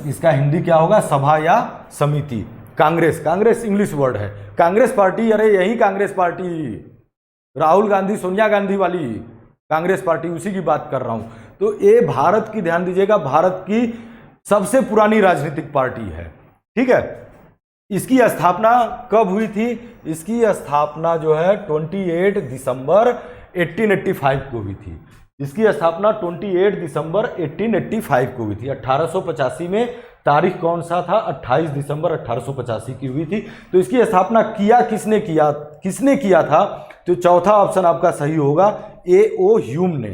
इसका हिंदी क्या होगा? सभा या समिति। कांग्रेस, कांग्रेस इंग्लिश वर्ड है। कांग्रेस पार्टी, अरे यही कांग्रेस पार्टी, राहुल गांधी सोनिया गांधी वाली कांग्रेस पार्टी, उसी की बात कर रहा हूं। तो ये भारत की, ध्यान दीजिएगा, भारत की सबसे पुरानी राजनीतिक पार्टी है। ठीक है, इसकी स्थापना कब हुई थी? इसकी स्थापना जो है 28 दिसंबर 1885 को हुई थी। इसकी स्थापना 28 दिसंबर 1885 को हुई थी। 1885 में तारीख कौन सा था? 28 दिसंबर 1885 की हुई थी। तो इसकी स्थापना किसने किया था? तो चौथा ऑप्शन आपका सही होगा, A.O. ह्यूम ने।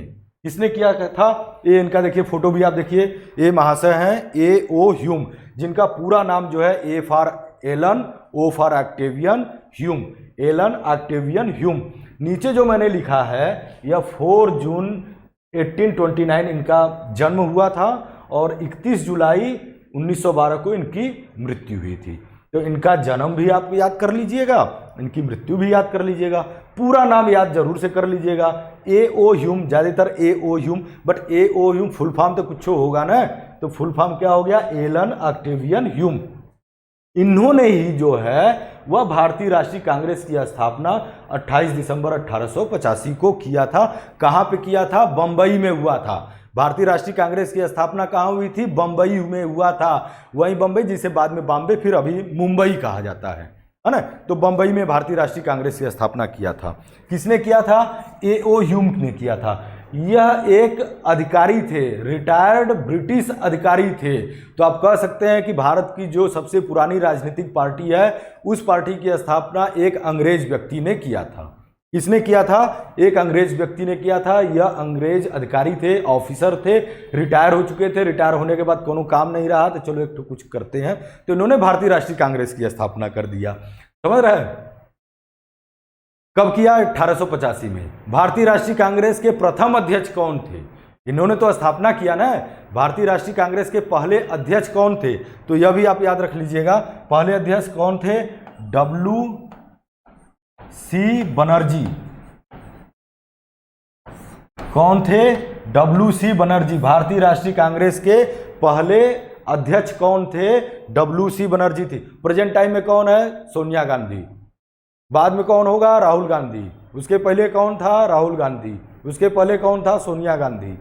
किसने किया था? ये इनका देखिए फोटो भी आप देखिए, ये महाशय हैं A.O. ह्यूम, जिनका पूरा नाम जो है A for Allan, O for Octavian, Hume, Allan Octavian Hume. नीचे जो मैंने लिखा है यह 4 जून 1829 इनका जन्म हुआ था और 31 जुलाई 1912 को इनकी मृत्यु हुई थी। तो इनका जन्म भी आप याद कर लीजिएगा, इनकी मृत्यु भी याद कर लीजिएगा। पूरा नाम याद जरूर से कर लीजिएगा, ए ओ ह्यूम, ज़्यादातर A O Hume, but A O Hume full form तो कुछ होगा ना, तो फुल फॉर्म क्या हो गया, एलन ऑक्टेवियन ह्यूम। इन्होंने ही जो है वह भारतीय राष्ट्रीय कांग्रेस की स्थापना 28 दिसंबर 1885 को किया था। कहाँ पे किया था, बंबई में हुआ था। भारतीय राष्ट्रीय कांग्रेस की स्थापना कहाँ हुई थी, बंबई में हुआ था। वही बंबई जिसे बाद में बॉम्बे फिर अभी मुंबई कहा जाता है ना। तो बंबई में भारतीय राष्ट्रीय कांग्रेस की स्थापना किया था। किसने किया था, ए ओ ह्यूम ने किया था। यह एक अधिकारी थे, रिटायर्ड ब्रिटिश अधिकारी थे। तो आप कह सकते हैं कि भारत की जो सबसे पुरानी राजनीतिक पार्टी है, उस पार्टी की स्थापना एक अंग्रेज व्यक्ति ने किया था। किसने किया था, एक अंग्रेज व्यक्ति ने किया था। यह अंग्रेज अधिकारी थे, ऑफिसर थे, रिटायर हो चुके थे। रिटायर होने के बाद कोनो काम नहीं रहा तो चलो एक तो कुछ करते हैं, तो इन्होंने भारतीय राष्ट्रीय कांग्रेस की स्थापना कर दिया। समझ रहे हैं, कब किया, 1885 में। भारतीय राष्ट्रीय कांग्रेस के प्रथम अध्यक्ष कौन थे, इन्होंने तो स्थापना किया ना। भारतीय राष्ट्रीय कांग्रेस के पहले अध्यक्ष कौन थे, तो यह भी आप याद रख लीजिएगा। पहले अध्यक्ष कौन थे, WC बनर्जी। कौन थे, WC बनर्जी। भारतीय राष्ट्रीय कांग्रेस के पहले अध्यक्ष कौन थे, WC बनर्जी थी। प्रेजेंट टाइम में कौन है, सोनिया गांधी। बाद में कौन होगा, राहुल गांधी। उसके पहले कौन था, राहुल गांधी। उसके पहले कौन था, सोनिया गांधी।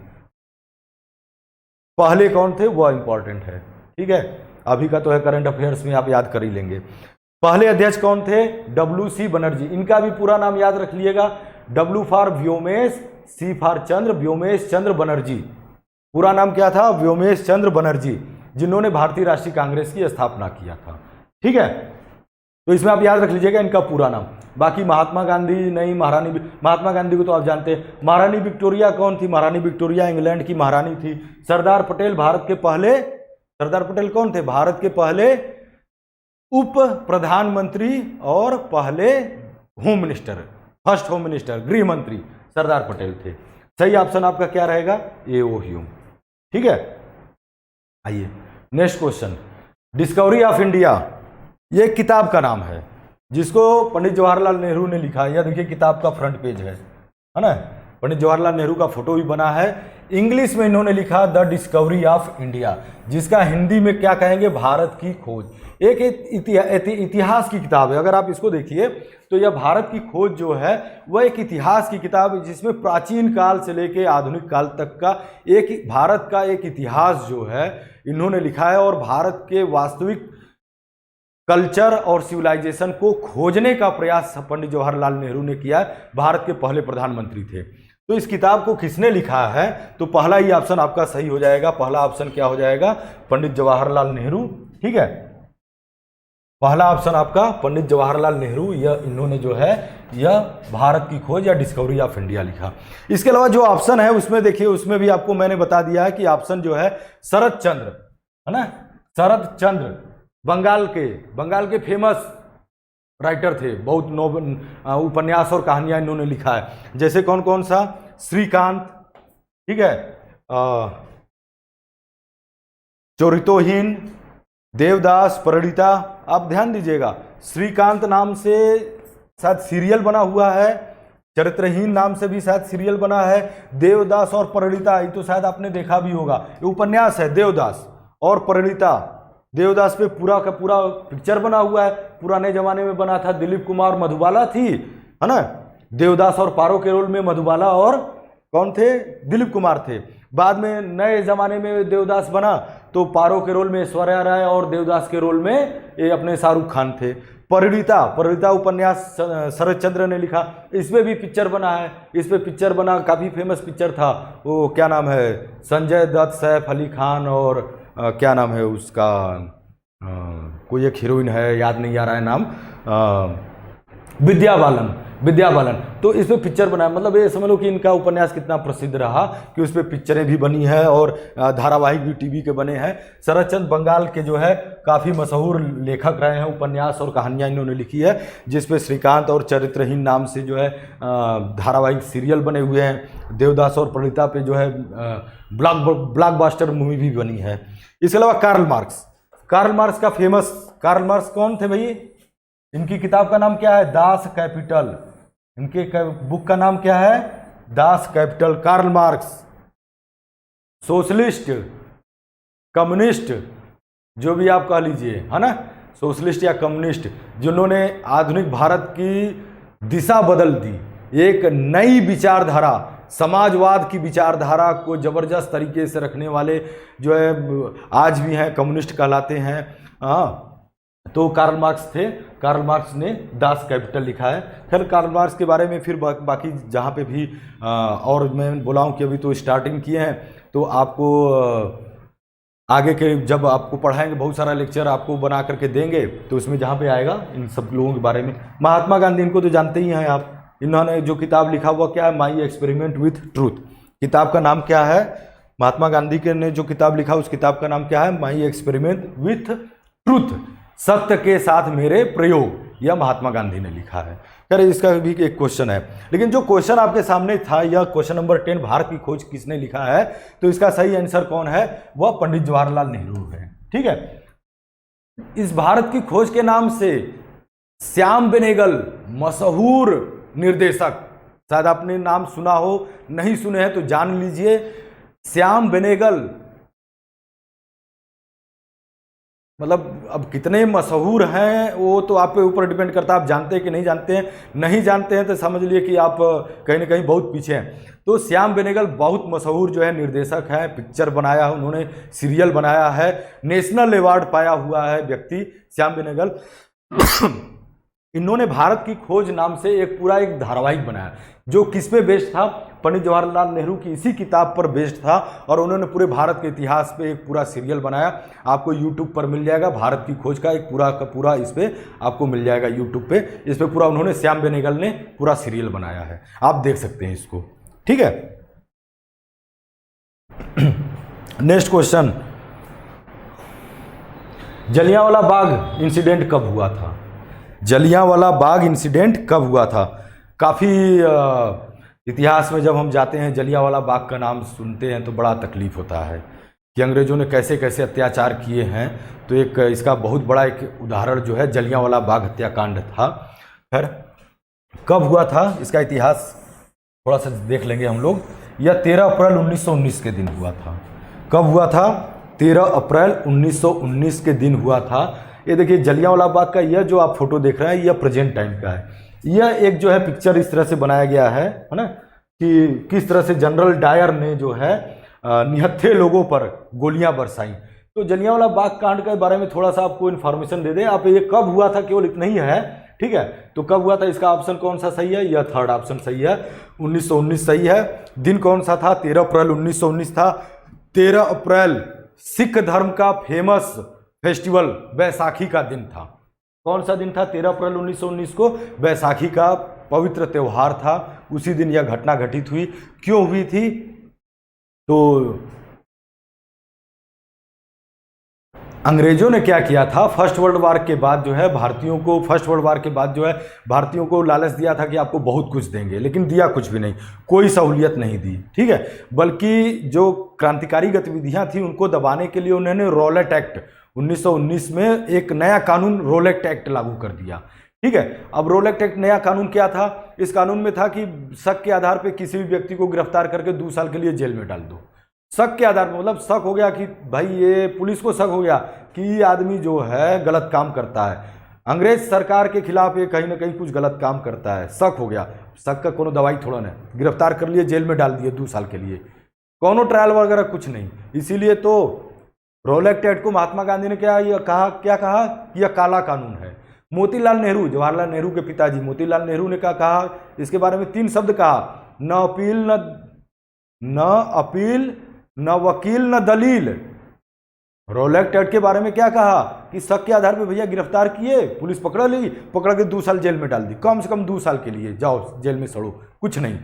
पहले कौन थे वह इंपॉर्टेंट है, ठीक है। अभी का तो है करंट अफेयर्स में, आप याद कर ही लेंगे। पहले अध्यक्ष कौन थे, WC बनर्जी। इनका भी पूरा नाम याद रख लिएगा, W for Vyomesh, C for Chandra, Vyomesh Chandra Banerjee. पूरा नाम क्या था, व्योमेश चंद्र बनर्जी, जिन्होंने भारतीय राष्ट्रीय कांग्रेस की स्थापना किया था, ठीक है। तो इसमें आप याद रख लीजिएगा इनका पूरा नाम। बाकी महात्मा गांधी नहीं, महात्मा गांधी को तो आप जानते हैं। महारानी विक्टोरिया कौन थी, महारानी विक्टोरिया इंग्लैंड की महारानी थी। सरदार पटेल भारत के पहले, सरदार पटेल कौन थे, भारत के पहले उप प्रधानमंत्री और पहले home minister, first home minister, गृह मंत्री सरदार पटेल थे। सही ऑप्शन आपका क्या रहेगा, ए ओ ह्यूम, ठीक है। आइए next question, discovery of India, ये किताब का नाम है जिसको पंडित जवाहरलाल नेहरू ने लिखा है। यह देखिए किताब का फ्रंट पेज है ना, पंडित जवाहरलाल नेहरू का फोटो भी बना है। इंग्लिश में इन्होंने लिखा द डिस्कवरी ऑफ इंडिया, जिसका हिंदी में क्या कहेंगे, भारत की खोज। एक इतिहास की किताब है। अगर आप इसको देखिए तो यह भारत की खोज जो है वह एक इतिहास की किताब है, जिसमें प्राचीन काल से लेकर आधुनिक काल तक का एक भारत का एक इतिहास जो है इन्होंने लिखा है। और भारत के वास्तविक कल्चर और सिविलाइजेशन को खोजने का प्रयास पंडित जवाहरलाल नेहरू ने किया। भारत के पहले प्रधानमंत्री थे। तो इस किताब को किसने लिखा है, तो पहला ही ऑप्शन आपका सही हो जाएगा। पहला ऑप्शन क्या हो जाएगा, पंडित जवाहरलाल नेहरू, ठीक है। पहला ऑप्शन आपका पंडित जवाहरलाल नेहरू, यह इन्होंने जो है यह भारत की खोज या डिस्कवरी ऑफ इंडिया लिखा। इसके अलावा जो ऑप्शन है उसमें देखिए, उसमें भी आपको मैंने बता दिया है कि ऑप्शन जो है शरद चंद्र है ना, शरद चंद्र बंगाल के फेमस राइटर थे। बहुत नोबल उपन्यास और कहानियां इन्होंने लिखा है। जैसे कौन कौन सा, श्रीकांत, ठीक है, चोरितोहीन, देवदास, परिणीता। आप ध्यान दीजिएगा, श्रीकांत नाम से शायद सीरियल बना हुआ है, चरित्रहीन नाम से भी शायद सीरियल बना है, देवदास और परिणीता ये तो शायद आपने देखा भी होगा। ये उपन्यास है देवदास और परिणीता। देवदास पे पूरा का पूरा पिक्चर बना हुआ है, पुराने जमाने में बना था, दिलीप कुमार मधुबाला थी, है ना। देवदास और पारो के रोल में मधुबाला और कौन थे, दिलीप कुमार थे। बाद में नए जमाने में देवदास बना तो पारो के रोल में ऐश्वर्या राय और देवदास के रोल में ये अपने शाहरुख खान थे। परिणीता उपन्यास शरद चंद्र ने लिखा। इस पे भी पिक्चर बना है, इस पे पिक्चर बना, काफ़ी फेमस पिक्चर था। वो क्या नाम है, संजय दत्त, सैफ अली खान और क्या नाम है उसका, कोई एक हीरोइन है, याद नहीं आ रहा है नाम, विद्या बालन। तो इस पे पिक्चर बना है। मतलब ये समझ लो कि इनका उपन्यास कितना प्रसिद्ध रहा कि उस पर पिक्चरें भी बनी है और धारावाहिक भी टीवी के बने हैं। शरद चंद्र बंगाल के जो है काफ़ी मशहूर लेखक रहे हैं। उपन्यास और कहानियाँ इन्होंने लिखी है, जिस पे श्रीकांत और चरित्रहीन नाम से जो है धारावाहिक सीरियल बने हुए हैं। देवदास और परिणीता पे जो है ब्लॉकबस्टर मूवी भी बनी है। इसके अलावा कार्ल मार्क्स का फेमस, कार्ल मार्क्स कौन थे भाई, इनकी किताब का नाम क्या है, दास कैपिटल। इनके बुक का नाम क्या है? Das Kapital. Karl Marx socialist, communist, जो भी आप कह लीजिए, है ना, सोशलिस्ट या कम्युनिस्ट, जिन्होंने आधुनिक भारत की दिशा बदल दी, एक नई विचारधारा, समाजवाद की विचारधारा को जबरदस्त तरीके से रखने वाले जो है आज भी हैं, कम्युनिस्ट कहलाते हैं। हाँ, तो कार्ल मार्क्स थे। कार्ल मार्क्स ने दास कैपिटल लिखा है। खैर कार्ल मार्क्स के बारे में फिर बाकी जहाँ पे भी और मैं बोला हूँ कि अभी तो स्टार्टिंग किए हैं, तो आपको आगे के जब आपको पढ़ाएंगे बहुत सारा लेक्चर आपको बना करके देंगे, तो उसमें जहाँ पे आएगा इन सब लोगों के बारे में। महात्मा गांधी, इनको तो जानते ही हैं आप। इन्होंने जो किताब लिखा हुआ क्या है? My experiment with truth. किताब का नाम क्या है? महात्मा गांधी के ने जो किताब लिखा उस किताब का नाम क्या है? माई एक्सपेरिमेंट विथ ट्रूथ, सत्य के साथ मेरे प्रयोग। यह महात्मा गांधी ने लिखा है। खैर इसका भी एक क्वेश्चन है, लेकिन जो क्वेश्चन आपके सामने था, यह क्वेश्चन नंबर 10, भारत की खोज किसने लिखा है, तो इसका सही आंसर कौन है? वह पंडित जवाहरलाल नेहरू है। ठीक है, इस भारत की खोज के नाम से श्याम बेनेगल, मशहूर निर्देशक, शायद आपने नाम सुना हो, नहीं सुने हैं तो जान लीजिए। श्याम बेनेगल मतलब अब कितने मशहूर हैं वो तो आपके ऊपर डिपेंड करता है, आप जानते हैं कि नहीं जानते हैं। नहीं जानते हैं तो समझ लिए कि आप कहीं ना कहीं बहुत पीछे हैं। तो श्याम बेनेगल बहुत मशहूर जो है निर्देशक है, पिक्चर बनाया है उन्होंने, सीरियल बनाया है, नेशनल अवार्ड पाया हुआ है व्यक्ति श्याम बेनेगल। इन्होंने भारत की खोज नाम से एक पूरा एक धारावाहिक बनाया, जो किस पे बेस्ड था? पंडित जवाहरलाल नेहरू की इसी किताब पर बेस्ड था, और उन्होंने पूरे भारत के इतिहास पे एक पूरा सीरियल बनाया। आपको यूट्यूब पर मिल जाएगा, भारत की खोज का एक पूरा का पूरा इस पे आपको मिल जाएगा यूट्यूब पे। इस पे पूरा उन्होंने, श्याम बेनेगल ने पूरा सीरियल बनाया है, आप देख सकते हैं इसको। ठीक है, next question, Jallianwala Bagh incident कब हुआ था? जलियांवाला बाग इंसिडेंट कब हुआ था? काफ़ी इतिहास में जब हम जाते हैं, जलियांवाला बाग का नाम सुनते हैं तो बड़ा तकलीफ होता है कि अंग्रेज़ों ने कैसे कैसे अत्याचार किए हैं। तो एक इसका बहुत बड़ा एक उदाहरण जो है जलियांवाला बाग हत्याकांड था। फिर कब हुआ था इसका इतिहास थोड़ा सा देख लेंगे हम लोग। यह 13 अप्रैल 1919 के दिन हुआ था। कब हुआ था? 13 अप्रैल 1919 के दिन हुआ था। ये देखिए जलियांवाला बाग का यह जो आप फोटो देख रहे हैं, यह प्रेजेंट टाइम का है। यह एक जो है पिक्चर इस तरह से बनाया गया है ना, कि किस तरह से जनरल डायर ने जो है निहत्थे लोगों पर गोलियां बरसाई। तो जलियांवाला बाग कांड के बारे में थोड़ा सा आपको इन्फॉर्मेशन दे दें। आप ये कब हुआ था केवल इतना ही है, ठीक है। तो कब हुआ था इसका ऑप्शन कौन सा सही है? यह थर्ड ऑप्शन सही है, 1919 सही है। दिन कौन सा था? 13 अप्रैल 1919 था। 13 अप्रैल सिख धर्म का फेमस फेस्टिवल बैसाखी का दिन था। कौन सा दिन था? 13 अप्रैल 1919 को बैसाखी का पवित्र त्यौहार था। उसी दिन यह घटना घटित हुई। क्यों हुई थी? तो अंग्रेजों ने क्या किया था, फर्स्ट वर्ल्ड वार के बाद जो है भारतीयों को, फर्स्ट वर्ल्ड वार के बाद जो है भारतीयों को लालच दिया था कि आपको बहुत कुछ देंगे, लेकिन दिया कुछ भी नहीं, कोई सहूलियत नहीं दी, ठीक है। बल्कि जो क्रांतिकारी गतिविधियां थी उनको दबाने के लिए उन्होंने रॉलेट एक्ट 1919 में एक नया कानून रॉलेट एक्ट लागू कर दिया, ठीक है। अब रॉलेट एक्ट नया कानून क्या था? इस कानून में था कि शक के आधार पर किसी भी व्यक्ति को गिरफ्तार करके 2 साल के लिए जेल में डाल दो। शक के आधार पर, मतलब शक हो गया कि भाई ये पुलिस को शक हो गया कि ये आदमी जो है गलत काम करता है, अंग्रेज सरकार के खिलाफ ये कहीं ना कहीं कुछ गलत काम करता है, शक हो गया। शक का कोनो दवाई थोड़ा नहीं, गिरफ्तार कर लिए, जेल में डाल दिए 2 साल के लिए, कोनो ट्रायल वगैरह कुछ नहीं। इसीलिए तो रॉलेट एक्ट को महात्मा गांधी ने क्या कहा कि यह काला कानून है। मोतीलाल नेहरू, जवाहरलाल नेहरू के पिताजी मोतीलाल नेहरू ने क्या कहा इसके बारे में? 3 शब्द कहा, न अपील न वकील न दलील। रॉलेट एक्ट के बारे में क्या कहा कि शक के आधार पे भैया गिरफ्तार किए, पुलिस पकड़ ली, पकड़ के 2 साल जेल में डाल दी, कम से कम 2 साल के लिए जाओ जेल में सड़ो, कुछ नहीं,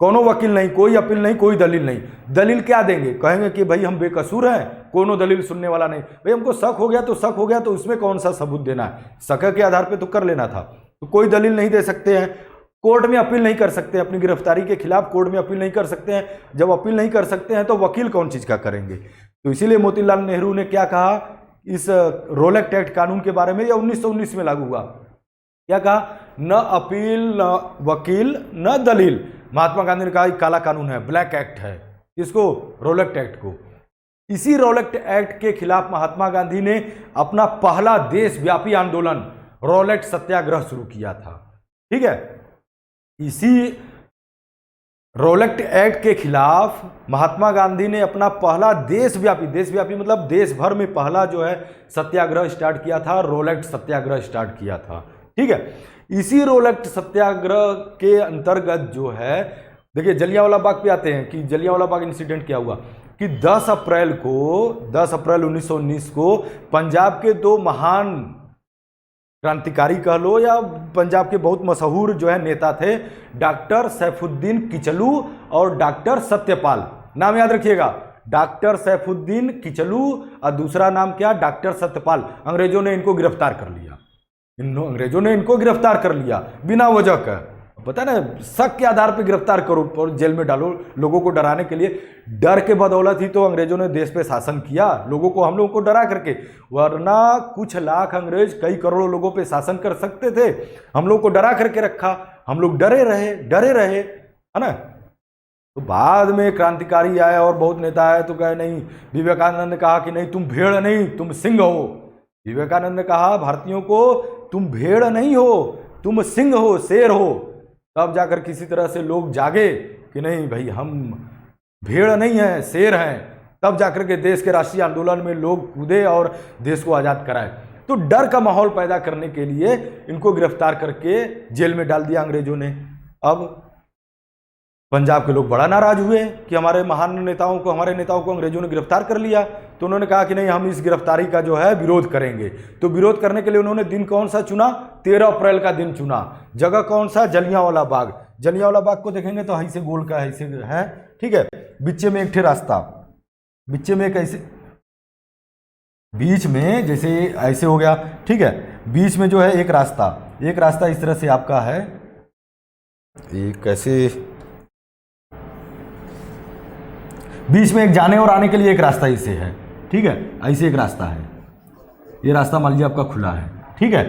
कोनो वकील नहीं, कोई अपील नहीं, कोई दलील नहीं। दलील क्या देंगे? कहेंगे कि भाई हम बेकसूर हैं, कोनो दलील सुनने वाला नहीं। भाई हमको शक हो गया तो शक हो गया, तो उसमें कौन सा सबूत देना है? शक के आधार पर तो कर लेना था, तो कोई दलील नहीं दे सकते हैं, कोर्ट में अपील नहीं कर सकते, अपनी गिरफ्तारी के खिलाफ कोर्ट में अपील नहीं कर सकते हैं। जब अपील नहीं कर सकते हैं तो वकील कौन चीज़ का करेंगे? तो इसीलिए मोतीलाल नेहरू ने क्या कहा इस रॉलेट एक्ट कानून के बारे में? या 1919 में लागू हुआ, क्या कहा न अपील, न वकील, न दलील। महात्मा गांधी ने कहा काला कानून है, ब्लैक एक्ट है। किसको? रॉलेट एक्ट को। इसी रॉलेट एक्ट के खिलाफ महात्मा गांधी ने अपना पहला देशव्यापी आंदोलन रॉलेट सत्याग्रह शुरू किया था। ठीक है, इसी रॉलेट एक्ट के खिलाफ महात्मा गांधी ने अपना पहला देशव्यापी मतलब देश भर में पहला जो है सत्याग्रह स्टार्ट किया था, रॉलेट सत्याग्रह स्टार्ट किया था। ठीक है, इसी रॉलेट सत्याग्रह के अंतर्गत जो है, देखिए जलियांवाला बाग पे आते हैं कि जलियांवाला बाग इंसिडेंट क्या हुआ कि 10 अप्रैल 1919 को पंजाब के दो महान क्रांतिकारी कह लो या पंजाब के बहुत मशहूर जो है नेता थे, डॉक्टर सैफुद्दीन किचलू और डॉक्टर सत्यपाल। नाम याद रखिएगा, डॉक्टर सैफुद्दीन किचलू और दूसरा नाम क्या? डॉक्टर सत्यपाल। अंग्रेजों ने इनको गिरफ्तार कर लिया। अंग्रेजों ने इनको गिरफ्तार कर लिया बिना वजह का। पता है ना, शक के आधार पर गिरफ्तार करो और जेल में डालो, लोगों को डराने के लिए। डर के बदौलत ही तो अंग्रेजों ने देश पे शासन किया, लोगों को, हम लोगों को डरा करके। वरना कुछ लाख अंग्रेज कई करोड़ों लोगों पे शासन कर सकते थे, हम लोग को डरा करके रखा, हम लोग डरे रहे, है ना। तो बाद में क्रांतिकारी आए और बहुत नेता आए तो कहे नहीं, विवेकानंद ने कहा कि नहीं तुम भेड़ नहीं तुम सिंह हो। विवेकानंद ने कहा भारतीयों को तुम भेड़ नहीं हो, तुम सिंह हो, शेर हो। तब जाकर किसी तरह से लोग जागे कि नहीं भाई हम भेड़ नहीं हैं, शेर हैं। तब जाकर के देश के राष्ट्रीय आंदोलन में लोग कूदे और देश को आज़ाद कराए। तो डर का माहौल पैदा करने के लिए इनको गिरफ्तार करके जेल में डाल दिया अंग्रेजों ने। अब पंजाब के लोग बड़ा नाराज हुए कि हमारे नेताओं को अंग्रेजों ने गिरफ्तार कर लिया। तो उन्होंने कहा कि नहीं, हम इस गिरफ्तारी का जो है विरोध करेंगे। तो विरोध करने के लिए उन्होंने दिन कौन सा चुना? 13 अप्रैल का दिन चुना। जगह कौन सा? जलियांवाला बाग। जलियांवाला बाग को देखेंगे तो ऐसे गोल का ऐसे है, ठीक है। बीच में एक ठे रास्ता, बीच में एक ऐसे, बीच में जैसे ऐसे हो गया, ठीक है। बीच में जो है एक रास्ता इस तरह से आपका है, एक ऐसे बीच में एक जाने और आने के लिए एक रास्ता इसे है, ठीक है। ऐसे एक रास्ता है, ये रास्ता मान लीजिए आपका खुला है, ठीक है।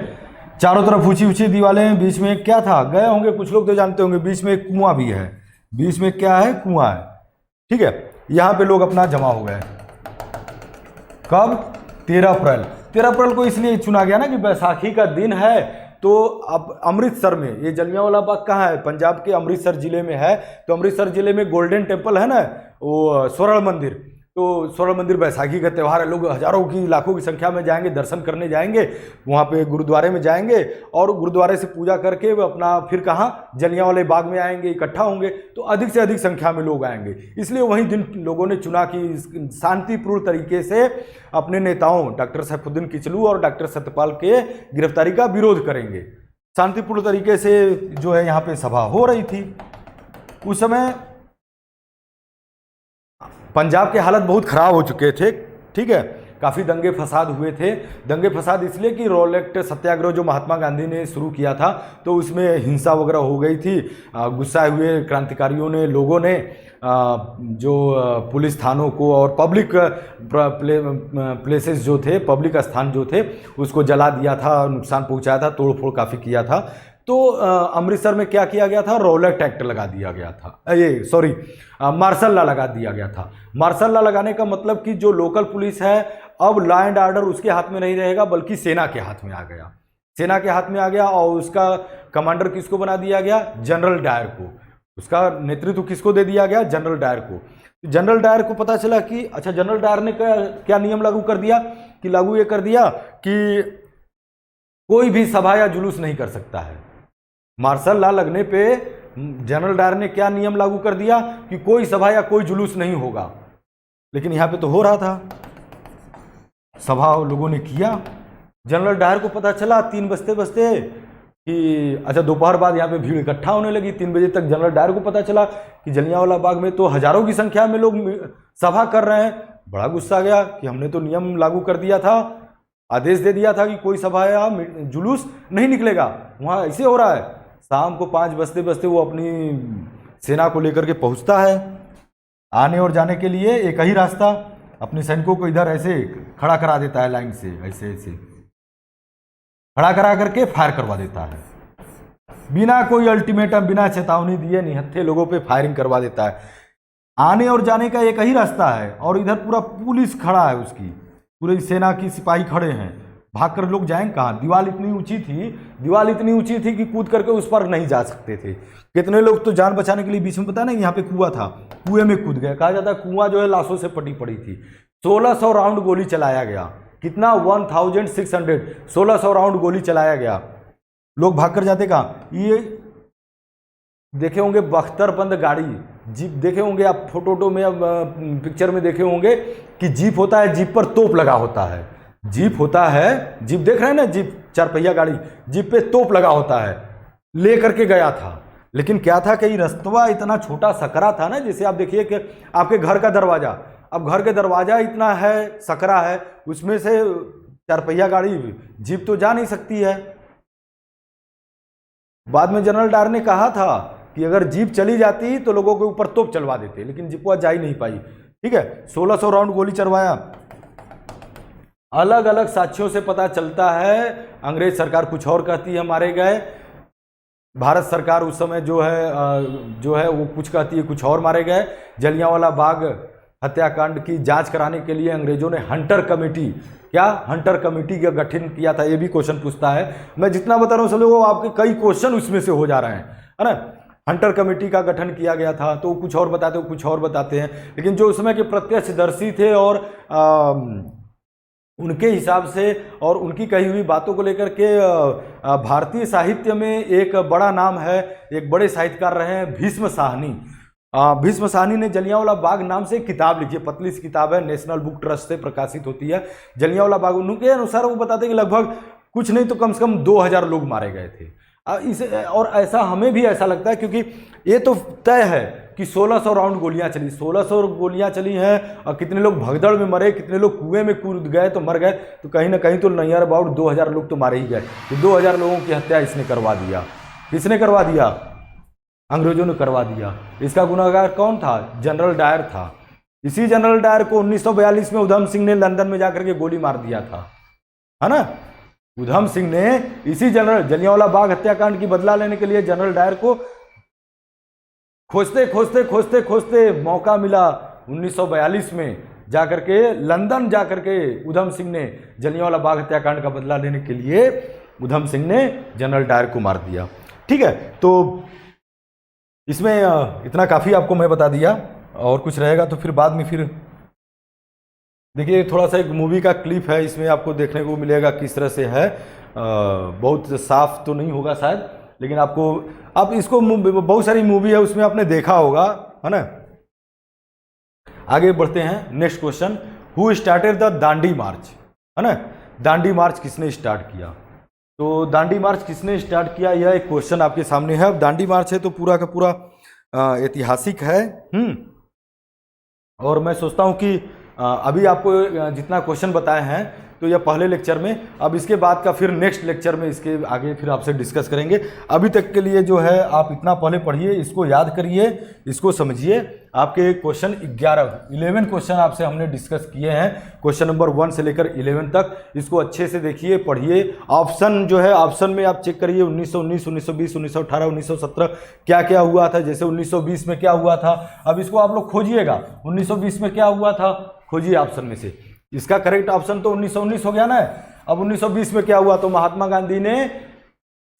चारों तरफ ऊंची ऊंची दीवारें हैं। बीच में क्या था, गए होंगे कुछ लोग तो जानते होंगे, बीच में एक कुआं भी है। बीच में क्या है? कुआं है, ठीक है। यहाँ पे लोग अपना जमा हो गए। कब? 13 अप्रैल। 13 अप्रैल को इसलिए चुना गया ना कि बैसाखी का दिन है। तो अब अमृतसर में, ये जलियांवाला बाग कहाँ है? पंजाब के अमृतसर जिले में है। तो अमृतसर जिले में गोल्डन टेम्पल है ना, वो स्वर्ण मंदिर। तो स्वर्ण मंदिर बैसाखी का त्यौहार है, लोग हजारों की लाखों की संख्या में जाएंगे, दर्शन करने जाएंगे, वहाँ पे गुरुद्वारे में जाएंगे और गुरुद्वारे से पूजा करके वो अपना फिर कहाँ? जलियांवाले बाग में आएंगे, इकट्ठा होंगे। तो अधिक से अधिक संख्या में लोग आएंगे, इसलिए वही दिन लोगों ने चुना कि शांतिपूर्ण तरीके से अपने नेताओं डॉक्टर सैफुद्दीन किचलू और डॉक्टर सत्यपाल के गिरफ्तारी का विरोध करेंगे। शांतिपूर्ण तरीके से जो है यहाँ पे सभा हो रही थी। उस समय पंजाब के हालत बहुत ख़राब हो चुके थे, ठीक है। काफ़ी दंगे फसाद हुए थे। दंगे फसाद इसलिए कि रॉलेट सत्याग्रह जो महात्मा गांधी ने शुरू किया था तो उसमें हिंसा वगैरह हो गई थी। गुस्साए हुए क्रांतिकारियों ने, लोगों ने जो पुलिस थानों को और पब्लिक प्लेसेस जो थे, पब्लिक स्थान जो थे, उसको जला दिया था, नुकसान पहुंचाया था, तोड़फोड़ काफ़ी किया था। तो अमृतसर में क्या किया गया था? रॉलेट एक्ट लगा दिया गया था, मार्शल लॉ लगा दिया गया था। मार्शल लॉ लगाने का मतलब कि जो लोकल पुलिस है, अब लॉ एंड ऑर्डर उसके हाथ में नहीं रहेगा बल्कि सेना के हाथ में आ गया। सेना के हाथ में आ गया और उसका कमांडर किसको बना दिया गया? जनरल डायर को। उसका नेतृत्व किसको दे दिया गया? जनरल डायर को। जनरल डायर को पता चला कि अच्छा, जनरल डायर ने क्या नियम लागू कर दिया कि लागू ये कर दिया कि कोई भी सभा या जुलूस नहीं कर सकता है। मार्शल लॉ लगने पे जनरल डायर ने क्या नियम लागू कर दिया कि कोई सभा या कोई जुलूस नहीं होगा। लेकिन यहाँ पे तो हो रहा था, सभा लोगों ने किया। जनरल डायर को पता चला 3 बजते बजते कि अच्छा, दोपहर बाद यहाँ पे भीड़ इकट्ठा होने लगी। 3 बजे तक जनरल डायर को पता चला कि जलियांवाला बाग में तो हजारों की संख्या में लोग सभा कर रहे हैं। बड़ा गुस्सा गया कि हमने तो नियम लागू कर दिया था, आदेश दे दिया था कि कोई सभा या जुलूस नहीं निकलेगा, वहाँ ऐसे हो रहा है। शाम को 5 बजते बजते वो अपनी सेना को लेकर के पहुंचता है। आने और जाने के लिए एक ही रास्ता, अपने सैनिकों को इधर ऐसे खड़ा करा देता है, लाइन से ऐसे ऐसे खड़ा करा करके फायर करवा देता है। बिना कोई अल्टीमेटम, बिना चेतावनी दिए निहत्थे लोगों पे फायरिंग करवा देता है। आने और जाने का एक ही रास्ता है और इधर पूरा पुलिस खड़ा है, उसकी पूरी सेना की सिपाही खड़े हैं, भागकर लोग जाएंगे कहाँ? दीवार इतनी ऊंची थी कि कूद करके उस पर नहीं जा सकते थे। कितने लोग तो जान बचाने के लिए बीच में, पता नहीं यहाँ पे कुआं था, कुएं में कूद गए। कहा जाता है कुआं जो है लाशों से पटी पड़ी थी। 1600 राउंड गोली चलाया गया। कितना? 1600 1600 राउंड गोली चलाया गया। लोग भागकर जाते कहाँ? ये देखे होंगे बख्तरबंद गाड़ी, जीप देखे होंगे आप, फोटो में, पिक्चर में देखे होंगे कि जीप होता है, जीप पर तोप लगा होता है। जीप होता है, जीप देख रहे हैं ना, जीप 4 पहिया गाड़ी, जीप पे तोप लगा होता है। ले करके गया था, लेकिन क्या था कि रास्ता इतना छोटा सकरा था ना, जैसे आप देखिए कि आपके घर का दरवाजा, अब घर के दरवाजा इतना है, सकरा है, उसमें से 4 पहिया गाड़ी, जीप तो जा नहीं सकती है। बाद में जनरल डायर ने कहा था कि अगर जीप चली जाती तो लोगों के ऊपर तोप चलवा देते, लेकिन जीप वह जा ही नहीं पाई। ठीक है, 1600 राउंड गोली चलवाया। अलग अलग साक्ष्यों से पता चलता है, अंग्रेज सरकार कुछ और कहती है मारे गए, भारत सरकार उस समय जो है वो कुछ कहती है, कुछ और मारे गए। जलियांवाला बाग हत्याकांड की जांच कराने के लिए अंग्रेजों ने हंटर कमेटी, क्या हंटर कमेटी का गठन किया था? ये भी क्वेश्चन पूछता है। मैं जितना बता रहा हूँ सब लोगों, आपके कई क्वेश्चन उसमें से हो जा रहे हैं, है ना। हंटर कमेटी का गठन किया गया था, तो कुछ और बताते, कुछ और बताते हैं, लेकिन जो उसमें के प्रत्यक्षदर्शी थे और उनके हिसाब से और उनकी कही हुई बातों को लेकर के भारतीय साहित्य में एक बड़ा नाम है, एक बड़े साहित्यकार रहे हैं भीष्म साहनी। भीष्म साहनी ने जलियांवाला बाग नाम से एक किताब लिखी है, पतली सी किताब है, नेशनल बुक ट्रस्ट से प्रकाशित होती है। जलियांवाला बाग, उनके अनुसार वो बताते हैं कि लगभग कुछ नहीं तो कम से कम 2000 लोग मारे गए थे। इसे और ऐसा हमें भी ऐसा लगता है, क्योंकि ये तो तय है कि 1600 राउंड गोलियां चली, 1600 गोलियां चली हैं, और कितने लोग भगदड़ में मरे, कितने लोग कुएं में कूद गए तो मर गए, तो कहीं ना कहीं तो नियर अबाउट 2000 लोग तो मारे ही गए। तो 2000 लोगों की हत्या इसने करवा दिया। किसने करवा दिया? अंग्रेजों ने करवा दिया। इसका गुनहगार कौन था? जनरल डायर था। इसी जनरल डायर को 1942 में उधम सिंह ने लंदन में जाकर के गोली मार दिया था, है ना। उधम सिंह ने इसी जलियांवाला बाग हत्याकांड की बदला लेने के लिए जनरल डायर को खोजते खोजते खोजते खोजते मौका मिला 1942 में जाकर के, लंदन जाकर के उधम सिंह ने जलियांवाला बाग हत्याकांड का बदला लेने के लिए उधम सिंह ने जनरल डायर को मार दिया। ठीक है, तो इसमें इतना काफ़ी आपको मैं बता दिया, और कुछ रहेगा तो फिर बाद में फिर देखिए, थोड़ा सा एक मूवी का क्लिप है, इसमें आपको देखने को मिलेगा किस तरह से है। बहुत साफ तो नहीं होगा शायद, लेकिन आप इसको बहुत सारी मूवी है उसमें आपने देखा होगा, है ना। आगे बढ़ते हैं, next question, who started the Dandi march, है ना। दांडी मार्च किसने स्टार्ट किया? तो दांडी मार्च किसने स्टार्ट किया, यह एक क्वेश्चन आपके सामने है। अब दांडी मार्च है तो पूरा का पूरा ऐतिहासिक है। और मैं सोचता हूँ कि अभी आपको जितना क्वेश्चन बताए हैं तो यह पहले लेक्चर में, अब इसके बाद का फिर नेक्स्ट लेक्चर में इसके आगे फिर आपसे डिस्कस करेंगे। अभी तक के लिए जो है आप इतना पहले पढ़िए, इसको याद करिए, इसको समझिए। आपके क्वेश्चन 11 क्वेश्चन आपसे हमने डिस्कस किए हैं, क्वेश्चन नंबर 1 से लेकर 11 तक। इसको अच्छे से देखिए, पढ़िए। ऑप्शन जो है, ऑप्शन में आप चेक करिए 1919, 1920, 1918, 1917 क्या क्या हुआ था। जैसे 1920 में क्या हुआ था, अब इसको आप लोग खोजिएगा, 1920 में क्या हुआ था, खोजिए ऑप्शन में से। इसका करेक्ट ऑप्शन तो 1919 हो गया ना। अब 1920 में क्या हुआ, तो महात्मा गांधी ने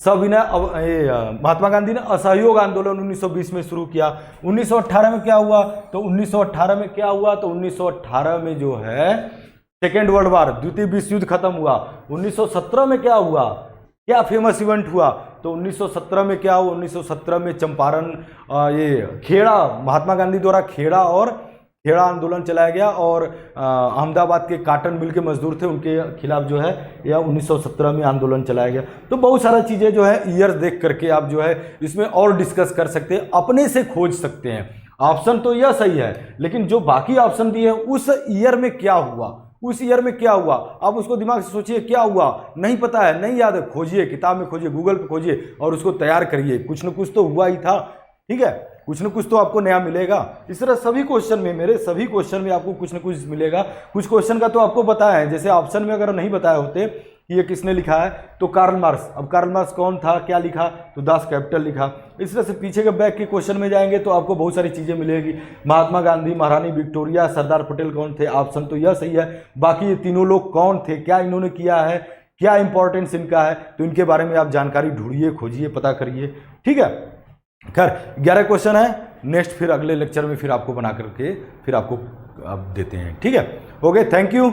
महात्मा गांधी ने असहयोग आंदोलन 1920 में शुरू किया। 1918 में क्या हुआ, तो 1918 में क्या हुआ, तो 1918 में जो है सेकेंड वर्ल्ड वार, द्वितीय विश्व युद्ध खत्म हुआ। 1917 में क्या हुआ, क्या फेमस इवेंट हुआ, तो 1917 में क्या हुआ, 1917 में चंपारण, ये खेड़ा, महात्मा गांधी द्वारा खेड़ा आंदोलन चलाया गया, और अहमदाबाद के काटन मिल के मजदूर थे, उनके खिलाफ जो है यह 1917 में आंदोलन चलाया गया। तो बहुत सारा चीज़ें जो है ईयर देख करके आप जो है इसमें और डिस्कस कर सकते हैं, अपने से खोज सकते हैं। ऑप्शन तो यह सही है, लेकिन जो बाकी ऑप्शन दिए उस ईयर में क्या हुआ, उस ईयर में क्या हुआ, आप उसको दिमाग से सोचिए क्या हुआ। नहीं पता है, नहीं याद है, खोजिए, किताब में खोजिए, गूगल पे खोजिए और उसको तैयार करिए। कुछ न कुछ तो हुआ ही था, ठीक है, कुछ न कुछ तो आपको नया मिलेगा। इस तरह सभी क्वेश्चन में, मेरे सभी क्वेश्चन में आपको कुछ न कुछ मिलेगा। कुछ क्वेश्चन का तो आपको बताया है, जैसे ऑप्शन में अगर नहीं बताए होते ये किसने लिखा है, तो कार्ल मार्क्स। अब कार्ल मार्क्स कौन था, क्या लिखा, तो दास कैपिटल लिखा। इस तरह से पीछे के बैक के क्वेश्चन में जाएंगे तो आपको बहुत सारी चीज़ें मिलेगी। महात्मा गांधी, महारानी विक्टोरिया, सरदार पटेल कौन थे, ऑप्शन तो यह सही है। बाकी ये तीनों लोग कौन थे, क्या इन्होंने किया है, क्या इंपॉर्टेंस इनका है, तो इनके बारे में आप जानकारी ढूंढिए, खोजिए, पता करिए, ठीक है। खैर 11 क्वेश्चन है, नेक्स्ट फिर अगले लेक्चर में फिर आपको बना करके फिर आपको अब देते हैं, ठीक है। Okay, thank you.